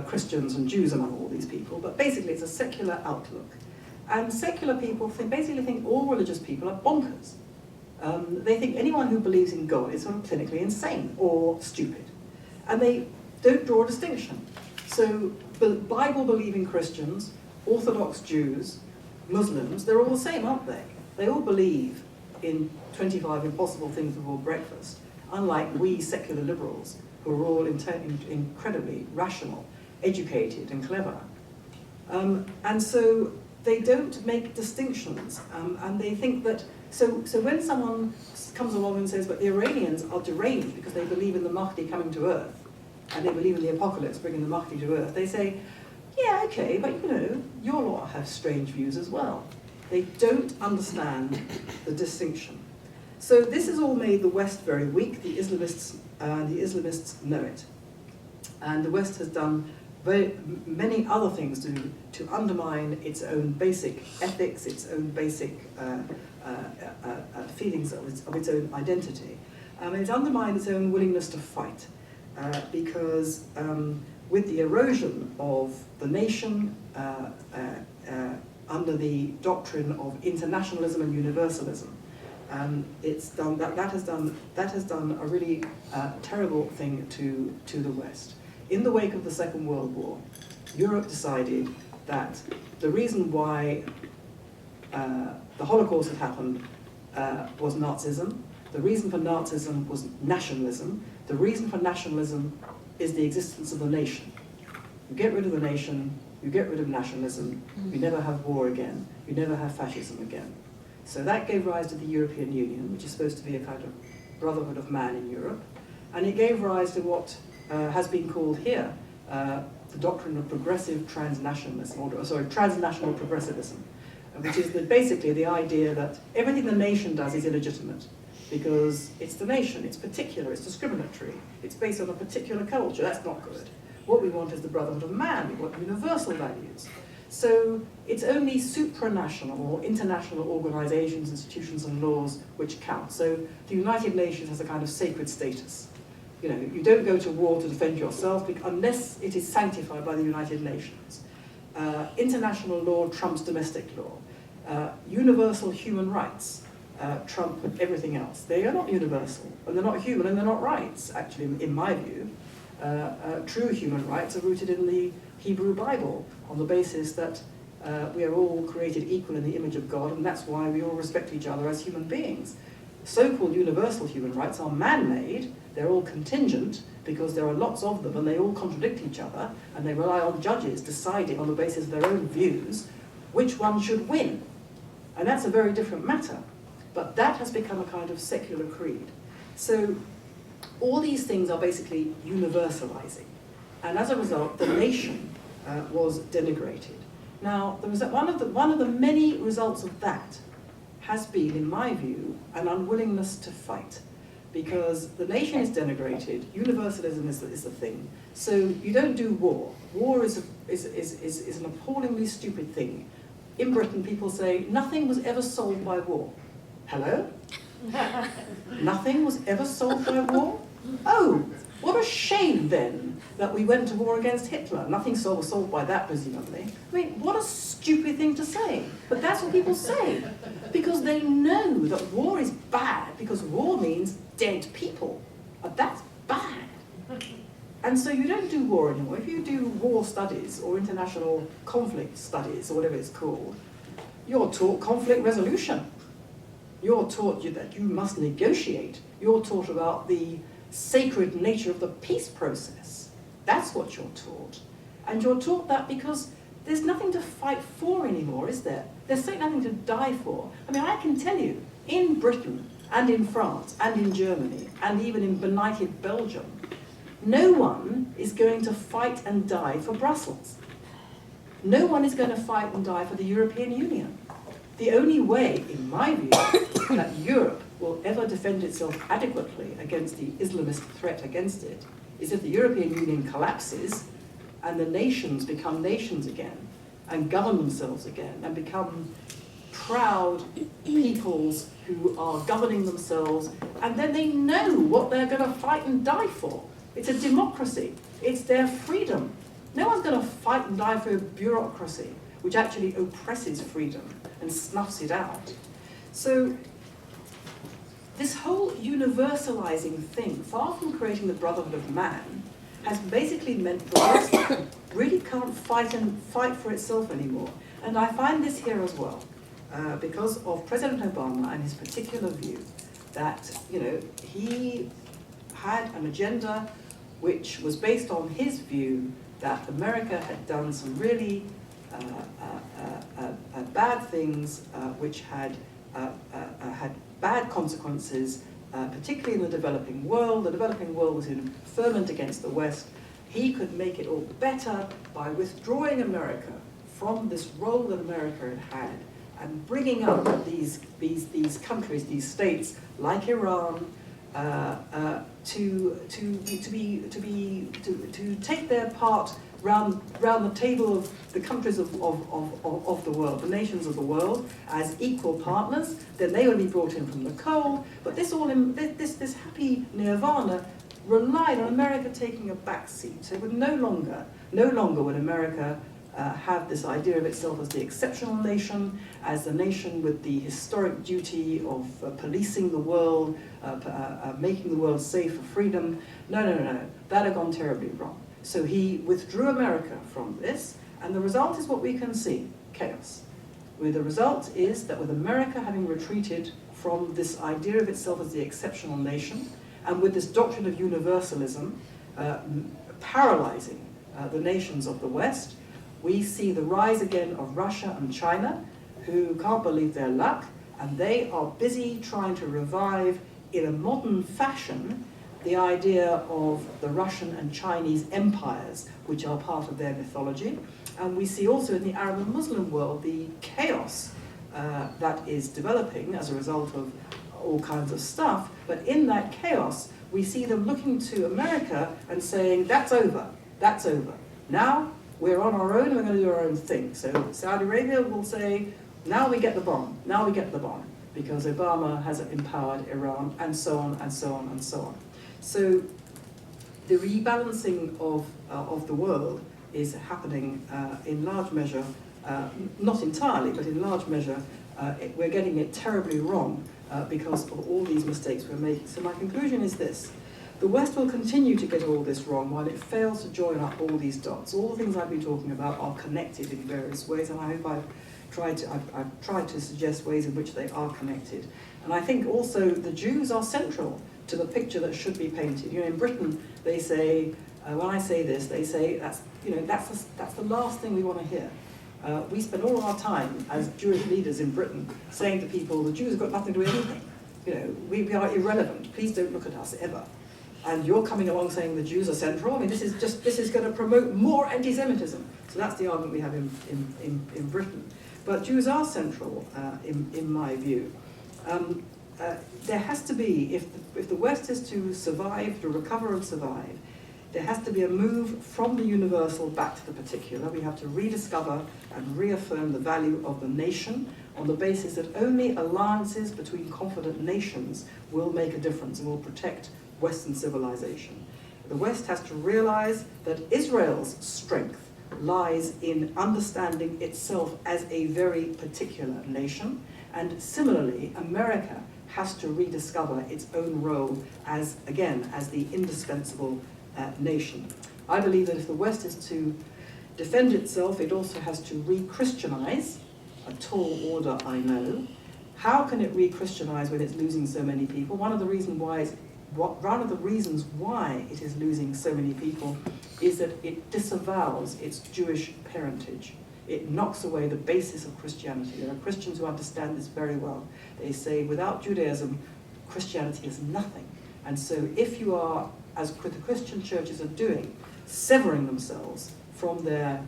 Christians and Jews among all these people, but basically it's a secular outlook. And secular people basically think all religious people are bonkers. They think anyone who believes in God is sort of clinically insane or stupid. And they don't draw a distinction. So Bible-believing Christians, Orthodox Jews, Muslims, they're all the same, aren't they? They all believe in 25 impossible things before breakfast. unlike we secular liberals, who are all incredibly rational, educated and clever. And so they don't make distinctions, and they think that, so when someone comes along and says, but the Iranians are deranged because they believe in the Mahdi coming to Earth, and they believe in the apocalypse bringing the Mahdi to Earth, they say, yeah, okay, but you know, your lot have strange views as well. They don't understand the distinction. So this has all made the West very weak. The Islamists know it. And the West has done very many other things to undermine its own basic ethics, its own basic feelings of its own identity. It's undermined its own willingness to fight, because with the erosion of the nation under the doctrine of internationalism and universalism, that has done a really terrible thing to the West. In the wake of the Second World War, Europe decided that the reason why the Holocaust had happened was Nazism. The reason for Nazism was nationalism. The reason for nationalism is the existence of the nation. You get rid of the nation, you get rid of nationalism, you never have war again, you never have fascism again. So that gave rise to the European Union, which is supposed to be a kind of brotherhood of man in Europe. And it gave rise to what has been called here the doctrine of progressive transnationalism, or sorry, transnational progressivism, which is basically the idea that everything the nation does is illegitimate because it's the nation, it's particular, it's discriminatory, it's based on a particular culture. That's not good. What we want is the brotherhood of man. We want universal values. So it's only supranational or international organizations, institutions, and laws which count. So the United Nations has a kind of sacred status. You know, you don't go to war to defend yourself unless it is sanctified by the United Nations. International law trumps domestic law. Universal human rights trump everything else. They are not universal, and they're not human, and they're not rights, actually, in my view. True human rights are rooted in the Hebrew Bible on the basis that we are all created equal in the image of God, and that's why we all respect each other as human beings. So-called universal human rights are man-made. They're all contingent because there are lots of them and they all contradict each other, and they rely on judges deciding on the basis of their own views which one should win. And that's a very different matter. But that has become a kind of secular creed. So all these things are basically universalizing. And as a result, the nation was denigrated. Now, one of the many results of that has been, in my view, an unwillingness to fight. Because the nation is denigrated, universalism is the thing. So you don't do war. War is an appallingly stupid thing. In Britain, people say, nothing was ever solved by war. Hello? Nothing was ever solved by war? Oh, what a shame then that we went to war against Hitler. Nothing was solved by that, presumably. I mean, what a stupid thing to say. But that's what people say. Because they know that war is bad, because war means dead people. But that's bad. And so you don't do war anymore. If you do war studies or international conflict studies or whatever it's called, you're taught conflict resolution. You're taught that you must negotiate. You're taught about the sacred nature of the peace process. That's what you're taught. And you're taught that because there's nothing to fight for anymore, is there? There's certainly nothing to die for. I mean, I can tell you, in Britain and in France and in Germany and even in benighted Belgium, no one is going to fight and die for Brussels. No one is going to fight and die for the European Union. The only way, in my view, that Europe will ever defend itself adequately against the Islamist threat against it is if the European Union collapses and the nations become nations again and govern themselves again and become proud peoples who are governing themselves, and then they know what they're going to fight and die for. It's a democracy. It's their freedom. No one's going to fight and die for a bureaucracy which actually oppresses freedom and snuffs it out. So this whole universalizing thing, far from creating the brotherhood of man, has basically meant the West really can't fight for itself anymore. And I find this here as well, because of President Obama and his particular view that, you know, he had an agenda which was based on his view that America had done some really bad things which had bad consequences, particularly in the developing world. The developing world was in ferment against the West. He could make it all better by withdrawing America from this role that America had and bringing up these countries, these states like Iran, to take their part round the table of the countries of the world, the nations of the world, as equal partners. Then they would be brought in from the cold. But this happy nirvana relied on America taking a back seat. So it would no longer would America have this idea of itself as the exceptional nation, as the nation with the historic duty of policing the world, making the world safe for freedom. No. That had gone terribly wrong. So he withdrew America from this, and the result is what we can see, chaos. Where the result is that with America having retreated from this idea of itself as the exceptional nation, and with this doctrine of universalism paralyzing the nations of the West, we see the rise again of Russia and China, who can't believe their luck, and they are busy trying to revive in a modern fashion the idea of the Russian and Chinese empires, which are part of their mythology. And we see also in the Arab and Muslim world the chaos that is developing as a result of all kinds of stuff. But in that chaos, we see them looking to America and saying, that's over. Now we're on our own and we're going to do our own thing. So Saudi Arabia will say, now we get the bomb, because Obama has empowered Iran, and so on, and so on, and so on. So the rebalancing of the world is happening in large measure, not entirely, but in large measure, we're getting it terribly wrong because of all these mistakes we're making. So my conclusion is this: the West will continue to get all this wrong while it fails to join up all these dots. All the things I've been talking about are connected in various ways, and I hope I've tried to suggest ways in which they are connected. And I think also the Jews are central to the picture that should be painted. You know, in Britain, they say, when I say this, they say that's the last thing we want to hear. We spend all our time as Jewish leaders in Britain saying to people, the Jews have got nothing to do with anything. You know, we are irrelevant. Please don't look at us ever. And you're coming along saying the Jews are central. I mean, this is going to promote more anti-Semitism. So that's the argument we have in Britain. But Jews are central, in my view. There has to be, if the West is to survive, to recover and survive, there has to be a move from the universal back to the particular. We have to rediscover and reaffirm the value of the nation on the basis that only alliances between confident nations will make a difference and will protect Western civilization. The West has to realize that Israel's strength lies in understanding itself as a very particular nation, and similarly, America has to rediscover its own role as, again, as the indispensable nation. I believe that if the West is to defend itself, it also has to re-Christianize, a tall order, I know. How can it re-Christianize when it's losing so many people? One of the reasons why it is losing so many people is that it disavows its Jewish parentage. It knocks away the basis of Christianity. There are Christians who understand this very well. They say, without Judaism, Christianity is nothing. And so if you are, as the Christian churches are doing, severing themselves from the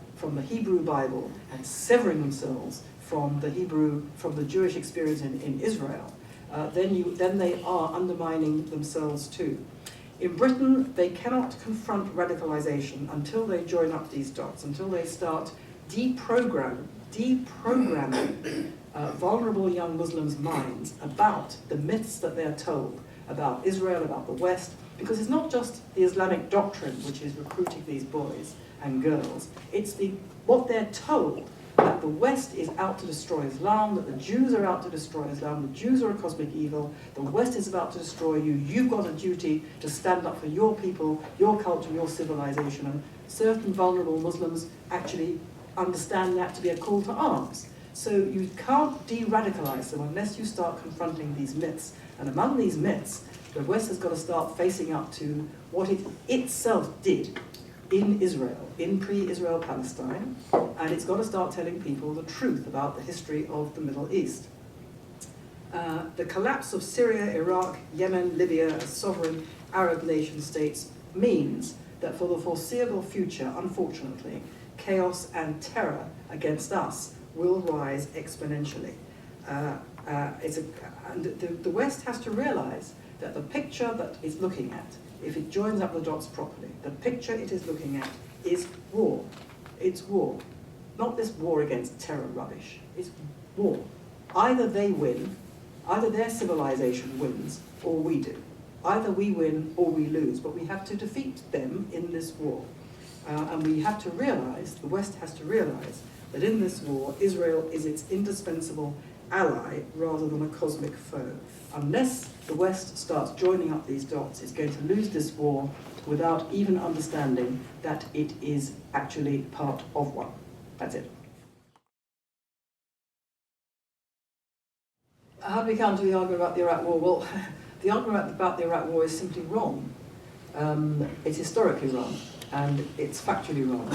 Hebrew Bible and severing themselves from the Jewish experience in Israel, then they are undermining themselves too. In Britain, they cannot confront radicalization until they join up these dots, until they start deprogramming vulnerable young Muslims' minds about the myths that they're told about Israel, about the West, because it's not just the Islamic doctrine which is recruiting these boys and girls, it's what they're told, that the West is out to destroy Islam, that the Jews are out to destroy Islam, the Jews are a cosmic evil, the West is about to destroy you, you've got a duty to stand up for your people, your culture, your civilization, and certain vulnerable Muslims actually understand that to be a call to arms. So you can't de-radicalize them unless you start confronting these myths. And among these myths, the West has got to start facing up to what it itself did in Israel, in pre-Israel Palestine, and it's got to start telling people the truth about the history of the Middle East. The collapse of Syria, Iraq, Yemen, Libya as sovereign Arab nation states means that for the foreseeable future, unfortunately, chaos and terror against us will rise exponentially. The West has to realize that the picture that it's looking at, if it joins up the dots properly, the picture it is looking at is war. It's war. Not this war against terror rubbish. It's war. Either they win, either their civilization wins, or we do. Either we win or we lose, but we have to defeat them in this war. And we have to realize, the West has to realize, that in this war, Israel is its indispensable ally rather than a cosmic foe. Unless the West starts joining up these dots, it's going to lose this war without even understanding that it is actually part of one. That's it. How do we counter the argument about the Iraq War? Well, the argument about the Iraq War is simply wrong. It's historically wrong, and it's factually wrong.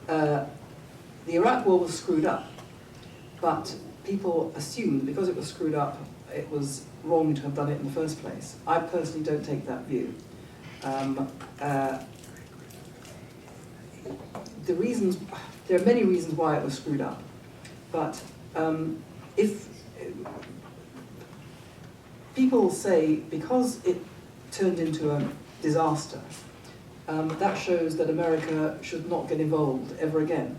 The Iraq War was screwed up, but people assumed because it was screwed up, it was wrong to have done it in the first place. I personally don't take that view. There are many reasons why it was screwed up, but if people say because it turned into a disaster, that shows that America should not get involved ever again.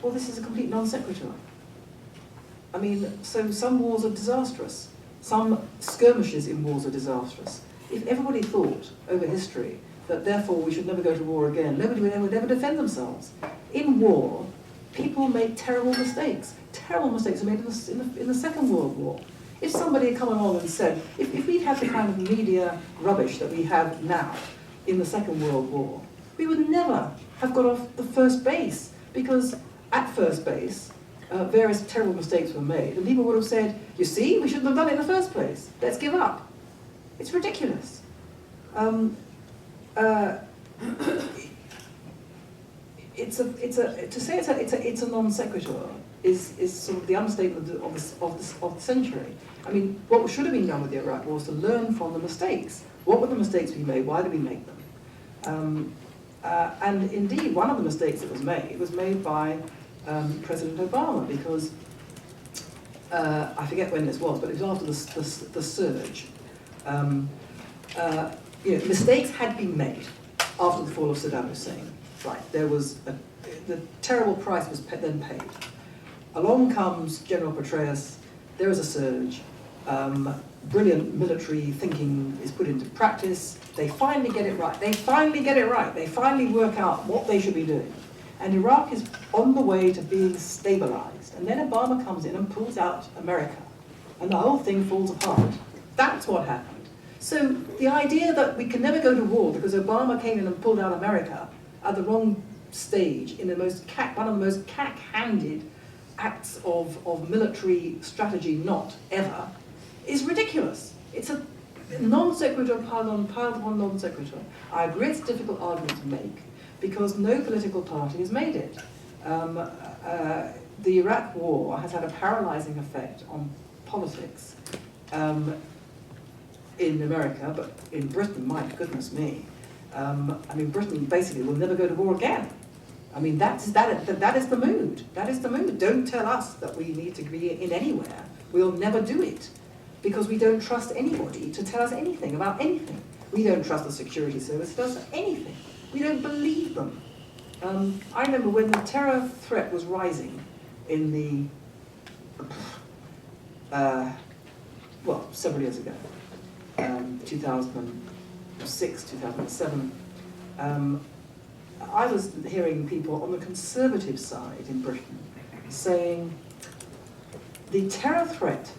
Well, this is a complete non sequitur. I mean, so some wars are disastrous. Some skirmishes in wars are disastrous. If everybody thought over history that therefore we should never go to war again, nobody would ever defend themselves. In war, people make terrible mistakes. Terrible mistakes are made in the Second World War. If somebody had come along and said, if we had the kind of media rubbish that we have now in the Second World War, we would never have got off the first base, because at first base, various terrible mistakes were made, and people would have said, you see, we shouldn't have done it in the first place. Let's give up. It's ridiculous. To say it's a non sequitur is sort of the understatement of the century. I mean, what should have been done with the Iraq War was to learn from the mistakes. What were the mistakes we made? Why did we make them? And indeed, one of the mistakes that was made by President Obama, because I forget when this was, but it was after the surge. Mistakes had been made after the fall of Saddam Hussein. Right, there was the terrible price was then paid. Along comes General Petraeus. There is a surge. Brilliant military thinking is put into practice. They finally get it right. They finally work out what they should be doing. And Iraq is on the way to being stabilized. And then Obama comes in and pulls out America. And the whole thing falls apart. That's what happened. So the idea that we can never go to war because Obama came in and pulled out America at the wrong stage, in one of the most cack-handed acts of military strategy not ever, is ridiculous. It's a non sequitur piled on non sequitur. I agree it's a difficult argument to make because no political party has made it. The Iraq War has had a paralyzing effect on politics in America, but in Britain, my goodness me. I mean, Britain basically will never go to war again. I mean, that is the mood. That is the mood. Don't tell us that we need to be in anywhere. We'll never do it because we don't trust anybody to tell us anything about anything. We don't trust the security service to tell us anything. We don't believe them. I remember when the terror threat was rising in the, several years ago, 2006, 2007, I was hearing people on the conservative side in Britain saying the terror threat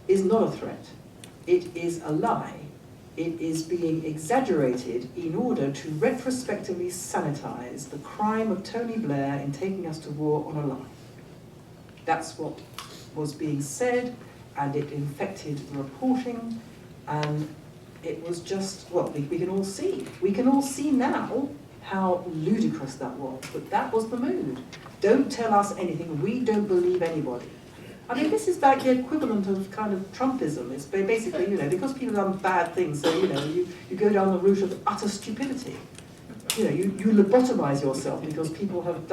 is not a threat, it is a lie. It is being exaggerated in order to retrospectively sanitize the crime of Tony Blair in taking us to war on a lie. That's what was being said and it infected the reporting, and it was just, well, we can all see. We can all see now how ludicrous that was, but that was the mood. Don't tell us anything, we don't believe anybody. I mean, this is like the equivalent of kind of Trumpism. It's basically, you know, because people have done bad things, so, you know, you go down the route of utter stupidity. You know, you lobotomize yourself because people have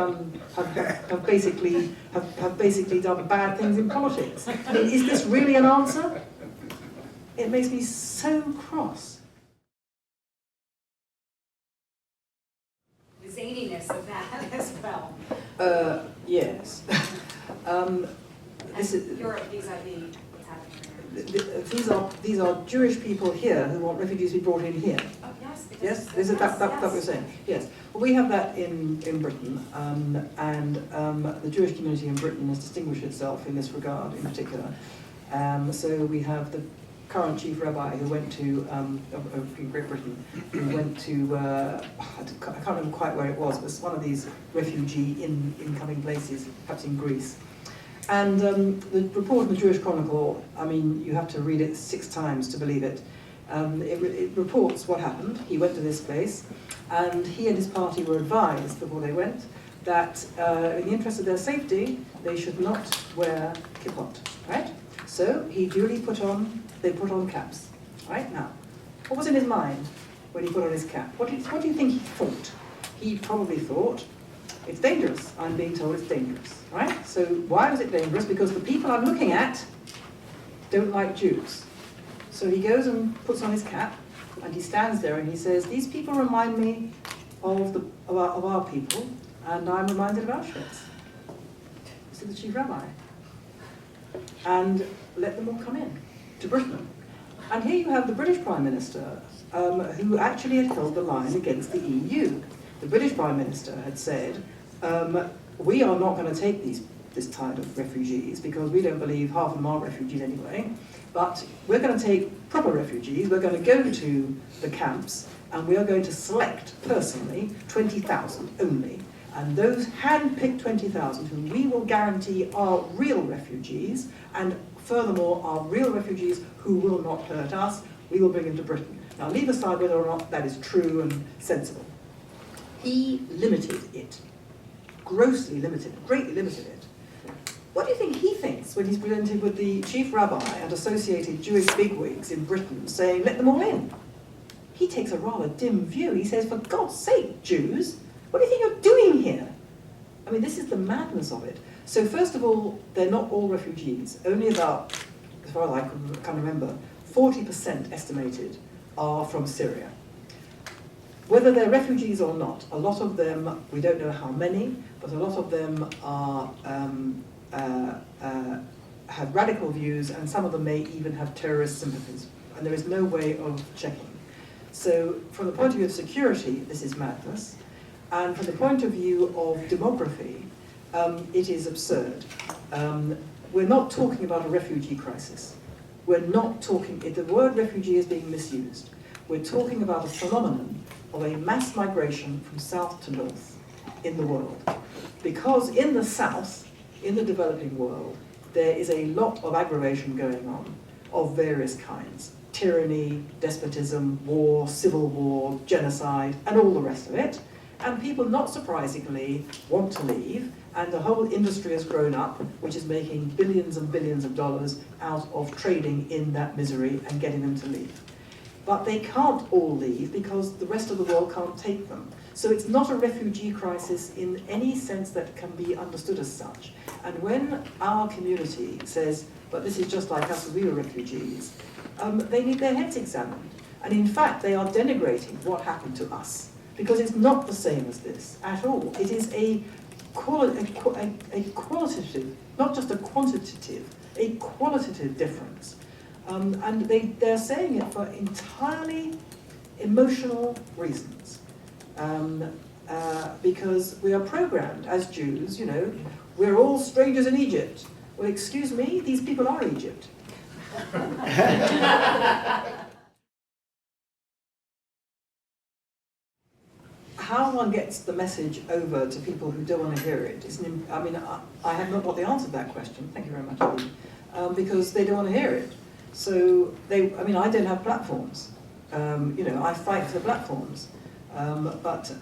basically done bad things in politics. I mean, is this really an answer? It makes me so cross. The zaniness of that as well. Yes. This is, Europe vis-a-vis what's happening here. these are Jewish people here who want refugees to be brought in here. Oh, yes. Yes, this is that we're saying. Yes, well, we have that in Britain, and the Jewish community in Britain has distinguished itself in this regard, in particular. So we have the current chief rabbi who went to of Great Britain, who went to I can't remember quite where it was. It was one of these refugee incoming places, perhaps in Greece. And the report in the Jewish Chronicle, I mean, you have to read it 6 times to believe it. It reports what happened. He went to this place, and he and his party were advised before they went that in the interest of their safety, they should not wear kippot, right? So he duly they put on caps, right? Now, what was in his mind when he put on his cap? What do you think he thought? He probably thought, it's dangerous. I'm being told it's dangerous, right? So why was it dangerous? Because the people I'm looking at don't like Jews. So he goes and puts on his cap, and he stands there and he says, these people remind me of our people, and I'm reminded of Auschwitz. This is the chief rabbi. And let them all come in to Britain. And here you have the British Prime Minister, who actually had held the line against the EU. The British Prime Minister had said, we are not going to take this tide of refugees because we don't believe half of them are refugees anyway, but we're going to take proper refugees, we're going to go to the camps, and we are going to select, personally, 20,000 only. And those hand-picked 20,000 whom we will guarantee are real refugees, and furthermore are real refugees who will not hurt us, we will bring them to Britain. Now leave aside whether or not that is true and sensible. He limited it, grossly limited, greatly limited it. What do you think he thinks when he's presented with the chief rabbi and associated Jewish bigwigs in Britain saying, let them all in? He takes a rather dim view. He says, for God's sake, Jews, what do you think you're doing here? I mean, this is the madness of it. So first of all, they're not all refugees. Only about, as far as I can remember, 40% estimated are from Syria. Whether they're refugees or not, a lot of them, we don't know how many, but a lot of them are have radical views, and some of them may even have terrorist sympathies, and there is no way of checking. So from the point of view of security, this is madness, and from the point of view of demography, it is absurd. We're not talking about a refugee crisis. We're not talking, the word refugee is being misused. We're talking about a phenomenon of a mass migration from south to north in the world. Because in the south, in the developing world, there is a lot of aggravation going on of various kinds. Tyranny, despotism, war, civil war, genocide, and all the rest of it. And people, not surprisingly, want to leave, and the whole industry has grown up, which is making billions and billions of dollars out of trading in that misery and getting them to leave. But they can't all leave because the rest of the world can't take them. So it's not a refugee crisis in any sense that can be understood as such. And when our community says, but this is just like us, we were refugees, they need their heads examined. And in fact, they are denigrating what happened to us, because it's not the same as this at all. It is a qualitative, not just a quantitative, a qualitative difference. And they're saying it for entirely emotional reasons. Because we are programmed as Jews, you know, we're all strangers in Egypt. Well, excuse me, these people are Egypt. How one gets the message over to people who don't want to hear it is, I mean, I have not got the answer to that question. Thank you very much, because they don't want to hear it. So I don't have platforms. I fight for the platforms, but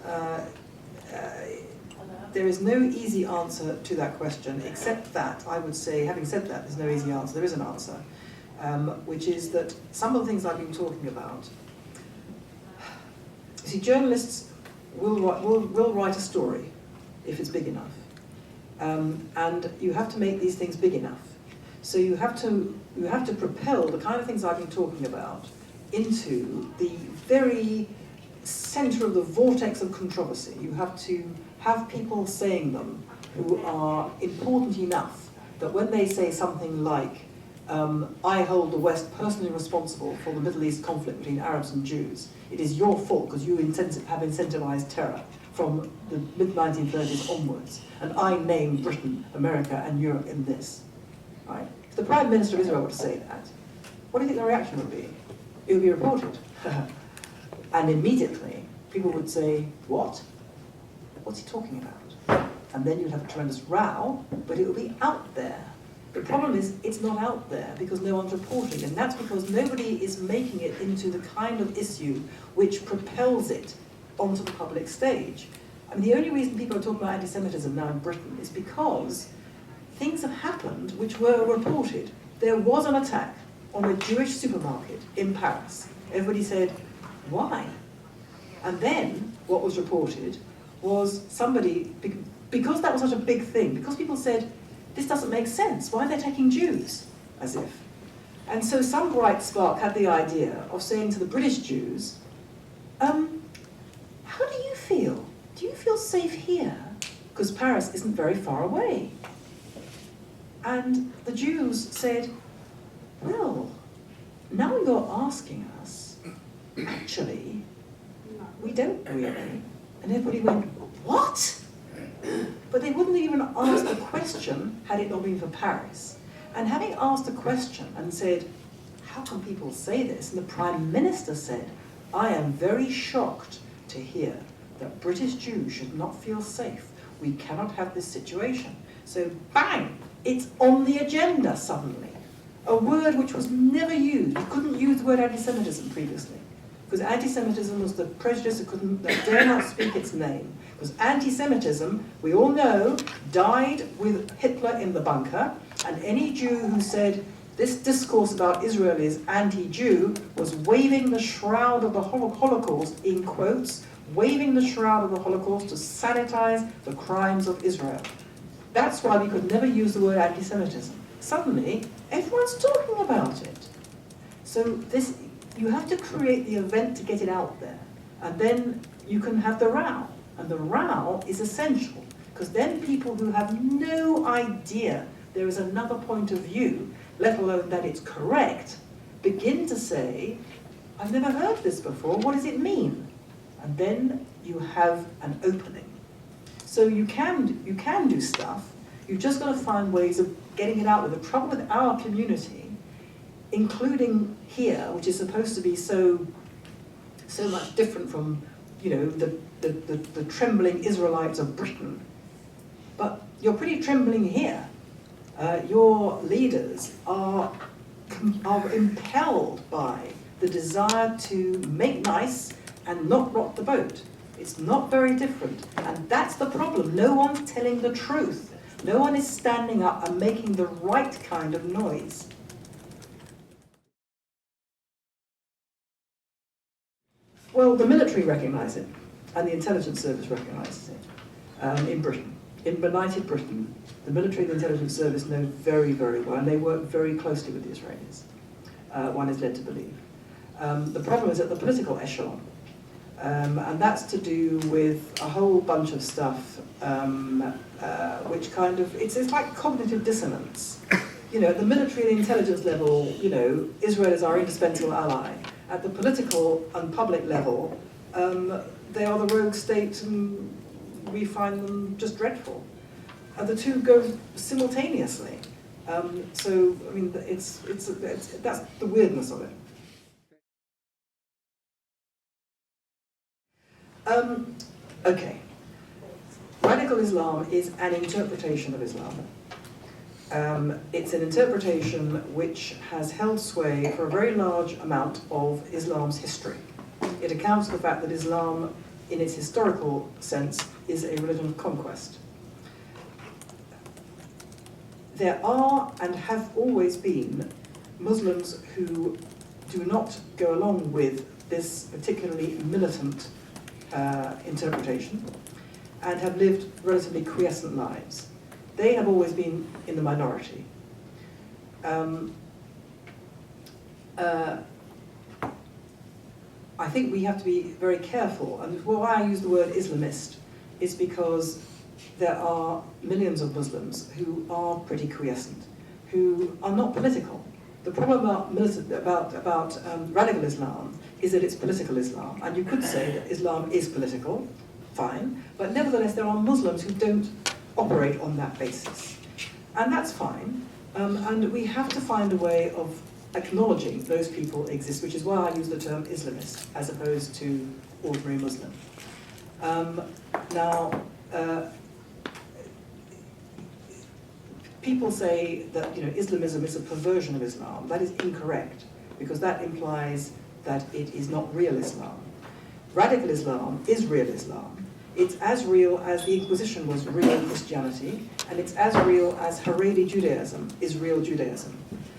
there is no easy answer to that question, except that I would say, having said that, there's no easy answer. There is an answer, which is that some of the things I've been talking about. You see, journalists will write a story if it's big enough, and you have to make these things big enough. So you have to propel the kind of things I've been talking about into the very center of the vortex of controversy. You have to have people saying them who are important enough that when they say something like, I hold the West personally responsible for the Middle East conflict between Arabs and Jews, it is your fault because you have incentivized terror from the mid-1930s onwards, and I name Britain, America, and Europe in this. Right? If the Prime Minister of Israel were to say that, what do you think the reaction would be? It would be reported. And immediately, people would say, what? What's he talking about? And then you'd have a tremendous row, but it would be out there. The problem is, it's not out there because no one's reporting, and that's because nobody is making it into the kind of issue which propels it onto the public stage. I mean, the only reason people are talking about anti-Semitism now in Britain is because things have happened which were reported. There was an attack on a Jewish supermarket in Paris. Everybody said, why? And then what was reported was somebody, because that was such a big thing, because people said, this doesn't make sense, why are they attacking Jews? As if. And so some bright spark had the idea of saying to the British Jews, how do you feel? Do you feel safe here? Because Paris isn't very far away. And the Jews said, well, now you're asking us, actually, we don't really. And everybody went, what? But they wouldn't even ask the question had it not been for Paris. And having asked the question and said, how can people say this? And the Prime Minister said, I am very shocked to hear that British Jews should not feel safe. We cannot have this situation. So bang, it's on the agenda suddenly. A word which was never used. You couldn't use the word anti-Semitism previously. Because anti-Semitism was the prejudice that dare not speak its name. Because anti-Semitism, we all know, died with Hitler in the bunker, and any Jew who said this discourse about Israel is anti-Jew was waving the shroud of the Holocaust, in quotes, waving the shroud of the Holocaust to sanitize the crimes of Israel. That's why we could never use the word anti-Semitism. Suddenly, everyone's talking about it. So you have to create the event to get it out there, and then you can have the row. And the row is essential, because then people who have no idea there is another point of view, let alone that it's correct, begin to say, I've never heard this before, what does it mean? And then you have an opening. So you can do stuff, you've just got to find ways of getting it out there. The trouble with our community, including here, which is supposed to be so much different from, the trembling Israelites of Britain, but you're pretty trembling here. Your leaders are impelled by the desire to make nice and not rock the boat. It's not very different, and that's the problem. No one's telling the truth. No one is standing up and making the right kind of noise. Well, the military recognise it, and the intelligence service recognises it in Britain. In benighted Britain, the military and the intelligence service know very, very well, and they work very closely with the Israelis, one is led to believe. The problem is at the political echelon, and that's to do with a whole bunch of stuff which kind of, it's like cognitive dissonance. At the military and intelligence level, Israel is our indispensable ally. At the political and public level, they are the rogue state and we find them just dreadful. And the two go simultaneously. So, I mean, that's the weirdness of it. Okay. Radical Islam is an interpretation of Islam. It's an interpretation which has held sway for a very large amount of Islam's history. It accounts for the fact that Islam, in its historical sense, is a religion of conquest. There are and have always been Muslims who do not go along with this particularly militant interpretation and have lived relatively quiescent lives. They have always been in the minority. I think we have to be very careful, and why I use the word Islamist is because there are millions of Muslims who are pretty quiescent, who are not political. The problem about radical Islam is that it's political Islam, and you could say that Islam is political, fine, but nevertheless there are Muslims who don't operate on that basis. And that's fine, and we have to find a way of acknowledging those people exist, which is why I use the term Islamist as opposed to ordinary Muslim. People say that Islamism is a perversion of Islam. That is incorrect, because that implies that it is not real Islam. Radical Islam is real Islam. It's as real as the Inquisition was real Christianity, and it's as real as Haredi Judaism is real Judaism.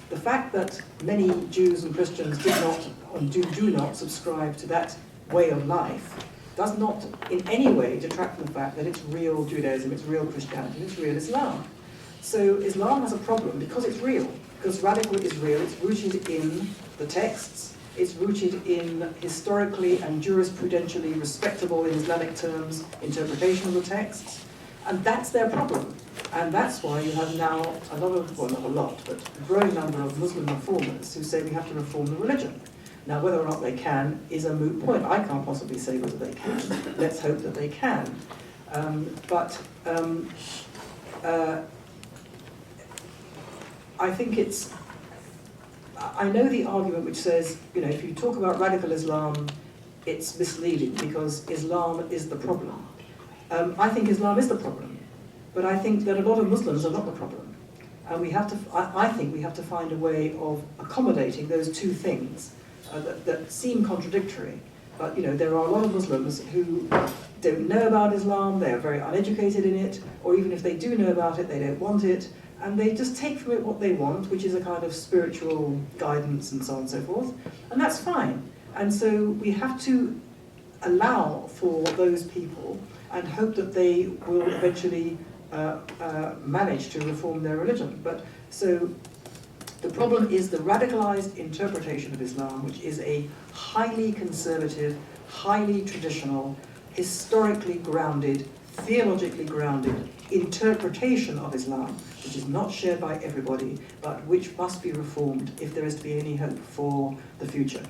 The fact that many Jews and Christians did not, or do not subscribe to that way of life does not in any way detract from the fact that it's real Judaism, it's real Christianity, it's real Islam. So Islam has a problem because it's real, because radical is real, it's rooted in the texts, it's rooted in historically and jurisprudentially respectable, in Islamic terms, interpretation of the texts, and that's their problem. And that's why you have now a lot of, well not a lot, but a growing number of Muslim reformers who say we have to reform the religion. Now whether or not they can is a moot point. I can't possibly say whether they can. Let's hope that they can. I think it's, I know the argument which says, if you talk about radical Islam, it's misleading because Islam is the problem. I think Islam is the problem, but I think that a lot of Muslims are not the problem. And we have to, I think we have to find a way of accommodating those two things that seem contradictory. But there are a lot of Muslims who don't know about Islam, they're very uneducated in it, or even if they do know about it, they don't want it, and they just take from it what they want, which is a kind of spiritual guidance and so on and so forth, and that's fine. And so we have to allow for those people and hope that they will eventually manage to reform their religion. But so the problem is the radicalized interpretation of Islam, which is a highly conservative, highly traditional, historically grounded, theologically grounded interpretation of Islam, which is not shared by everybody, but which must be reformed if there is to be any hope for the future.